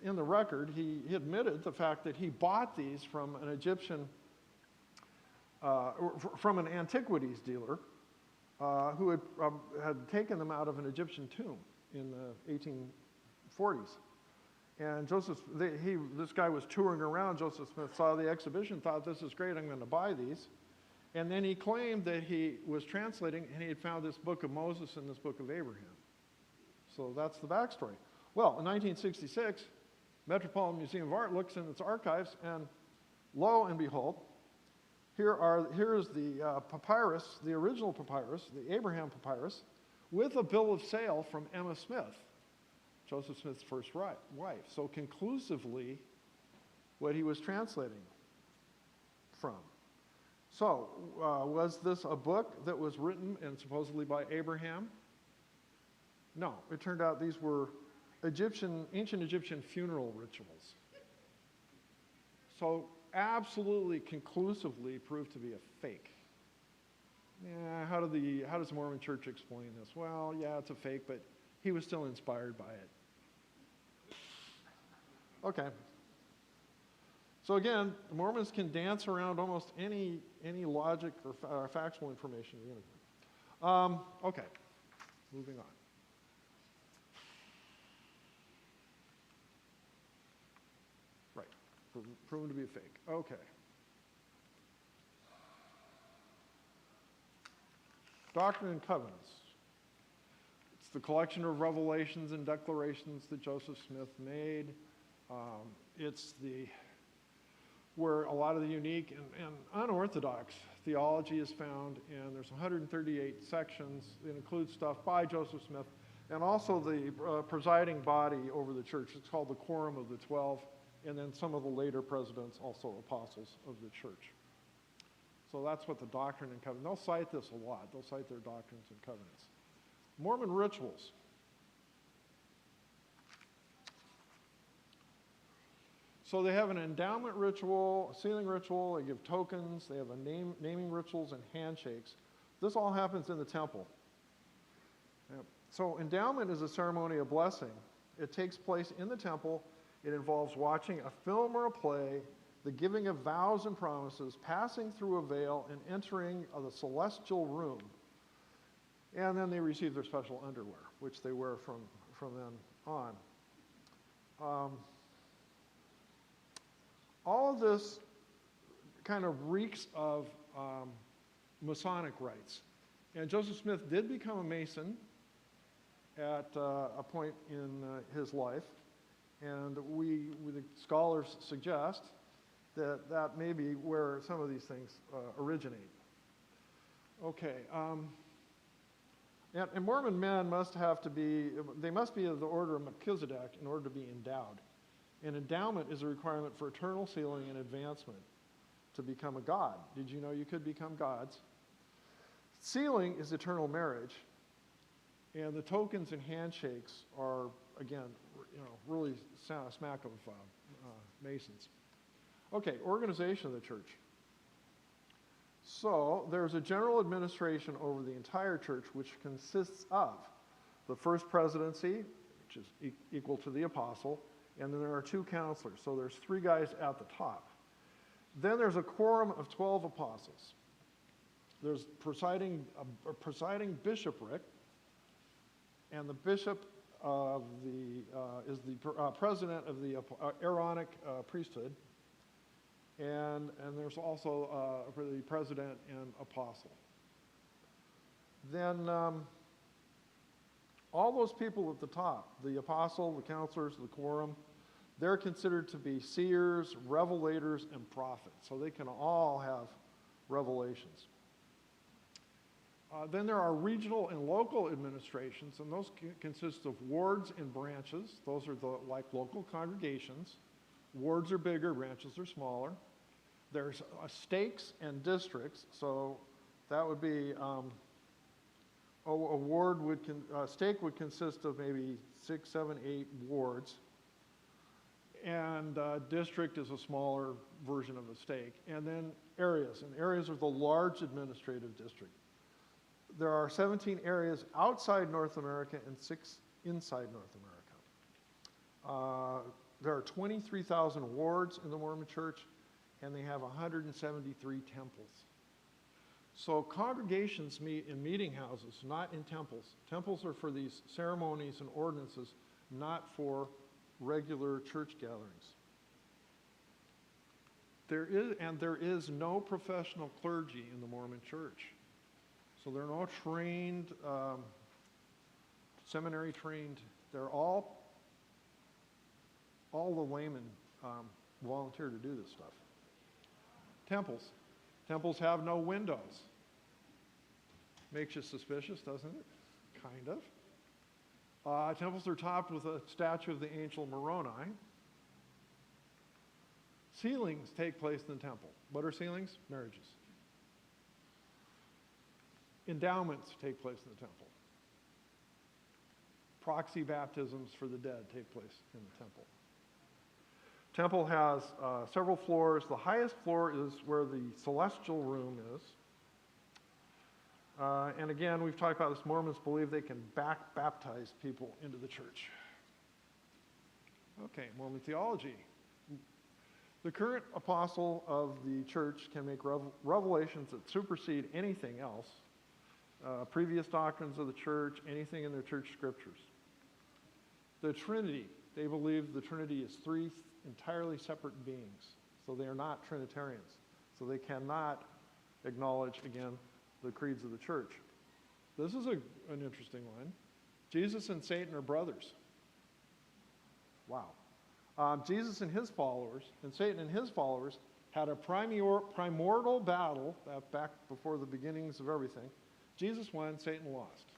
in the record, he admitted the fact that he bought these from an Egyptian, from an antiquities dealer who had taken them out of an Egyptian tomb in the 1840s. And this guy was touring around. Joseph Smith saw the exhibition, thought, this is great, I'm going to buy these. And then he claimed that he was translating and he had found this book of Moses and this book of Abraham. So that's the backstory. Well, in 1966, Metropolitan Museum of Art looks in its archives, and lo and behold, here is the papyrus, the original papyrus, the Abraham papyrus, with a bill of sale from Emma Smith, Joseph Smith's first wife. So conclusively, what he was translating from. So, was this a book that was written and supposedly by Abraham? No, it turned out these were ancient Egyptian funeral rituals. So, absolutely conclusively proved to be a fake. Yeah, how does the Mormon Church explain this? Well, yeah, it's a fake, but he was still inspired by it. Okay. So again, Mormons can dance around almost any logic or factual information you're going to give. Okay, moving on. Right, proven to be a fake. Okay. Doctrine and Covenants. It's the collection of revelations and declarations that Joseph Smith made. It's where a lot of the unique and unorthodox theology is found, and there's 138 sections. It includes stuff by Joseph Smith and also the presiding body over the church. It's called the Quorum of the 12, and then some of the later presidents, also apostles of the church. So that's what the Doctrine and Covenants, they'll cite this a lot. They'll cite their doctrines and covenants. Mormon rituals. So they have an endowment ritual, a sealing ritual, they give tokens, they have a naming rituals and handshakes. This all happens in the temple. So endowment is a ceremony of blessing. It takes place in the temple. It involves watching a film or a play, the giving of vows and promises, passing through a veil, and entering the celestial room. And then they receive their special underwear, which they wear from then on. All of this kind of reeks of Masonic rites. And Joseph Smith did become a Mason at a point in his life. And the scholars suggest that that may be where some of these things originate. Okay. And Mormon men must be of the order of Melchizedek in order to be endowed. And endowment is a requirement for eternal sealing and advancement to become a god. Did you know you could become gods? Sealing is eternal marriage. And the tokens and handshakes are, again, really smack of Masons. Okay, organization of the church. So there's a general administration over the entire church, which consists of the first presidency, which is equal to the apostle, and then there are 2 counselors. So there's 3 guys at the top. Then there's a quorum of 12 apostles. There's a presiding bishopric, and the bishop is the president of the Aaronic priesthood, and there's also the president and apostle. Then all those people at the top, the apostle, the counselors, the quorum, they're considered to be seers, revelators, and prophets. So they can all have revelations. Then there are regional and local administrations, and those consist of wards and branches. Those are like local congregations. Wards are bigger, branches are smaller. There's stakes and districts, so that would be a stake would consist of maybe 6, 7, 8 wards, and district is a smaller version of a stake. And then areas, and areas are the large administrative district. There are 17 areas outside North America and 6 inside North America. There are 23,000 wards in the Mormon Church, and they have 173 temples. So congregations meet in meeting houses, not in temples. Temples are for these ceremonies and ordinances, not for regular church gatherings. There is no professional clergy in the Mormon Church. So there are no trained, seminary trained, they're all the laymen volunteer to do this stuff. Temples have no windows. Makes you suspicious, doesn't it? Kind of. Temples are topped with a statue of the angel Moroni. Sealings take place in the temple. What are sealings? Marriages. Endowments take place in the temple. Proxy baptisms for the dead take place in the temple. Temple has several floors. The highest floor is where the celestial room is. And again, we've talked about this. Mormons believe they can baptize people into the church. Okay, Mormon theology. The current apostle of the church can make revelations that supersede anything else, previous doctrines of the church, anything in their church scriptures. The Trinity, they believe the Trinity is three entirely separate beings. So they are not Trinitarians. So they cannot acknowledge, again, the creeds of the church. This is an interesting one. Jesus and Satan are brothers. Wow. Jesus and his followers, and Satan and his followers, had a primordial battle back before the beginnings of everything. Jesus won, Satan lost.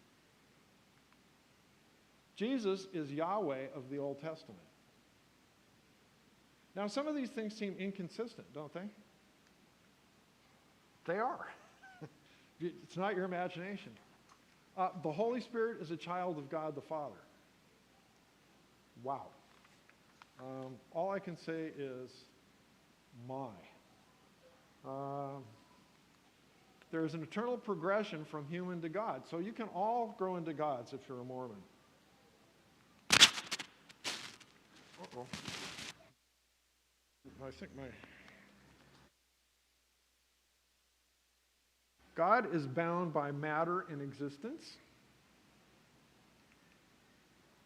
Jesus is Yahweh of the Old Testament. Now, some of these things seem inconsistent, don't they? They are. It's not your imagination. The Holy Spirit is a child of God the Father. Wow. All I can say is, my. There's an eternal progression from human to God. So you can all grow into gods if you're a Mormon. Uh-oh. I think God is bound by matter in existence.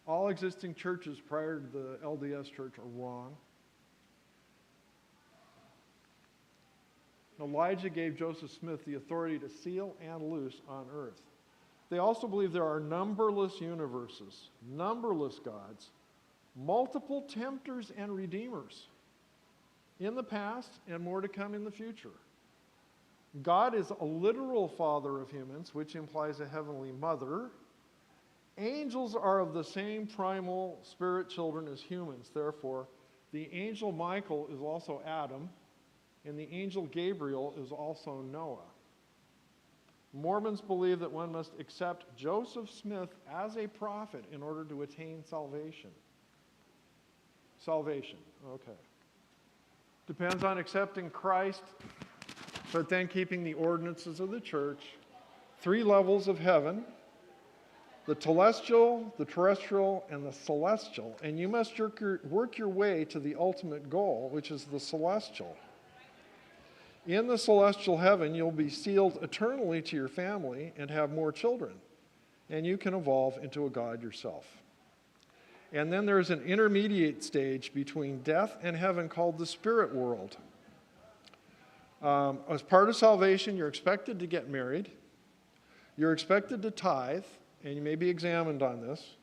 All existing churches prior to the LDS church are wrong. Elijah gave Joseph Smith the authority to seal and loose on earth. They also believe there are numberless universes, numberless gods, multiple tempters and redeemers in the past and more to come in the future. God is a literal father of humans, which implies a heavenly mother. Angels are of the same primal spirit children as humans. Therefore, the angel Michael is also Adam, and the angel Gabriel is also Noah. Mormons believe that one must accept Joseph Smith as a prophet in order to attain salvation. Salvation, okay. Depends on accepting Christ, but then keeping the ordinances of the church. 3 levels of heaven: the telestial, the terrestrial, and the celestial. And you must work your way to the ultimate goal, which is the celestial. In the celestial heaven, you'll be sealed eternally to your family and have more children. And you can evolve into a god yourself. And then there's an intermediate stage between death and heaven called the spirit world. As part of salvation, you're expected to get married. You're expected to tithe, and you may be examined on this.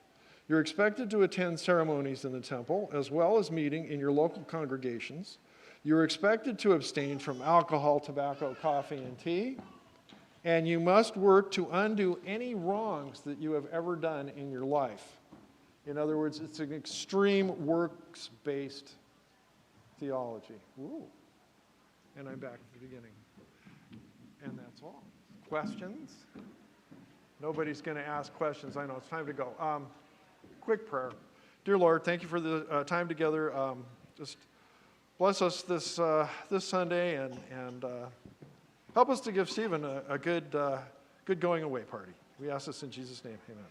You're expected to attend ceremonies in the temple, as well as meeting in your local congregations. You're expected to abstain from alcohol, tobacco, coffee, and tea. And you must work to undo any wrongs that you have ever done in your life. In other words, it's an extreme works-based theology. Ooh. And I'm back at the beginning. And that's all. Questions? Nobody's going to ask questions. I know it's time to go. Quick prayer. Dear Lord, thank you for the time together. Just bless us this Sunday and help us to give Stephen a good going away party. We ask this in Jesus' name. Amen.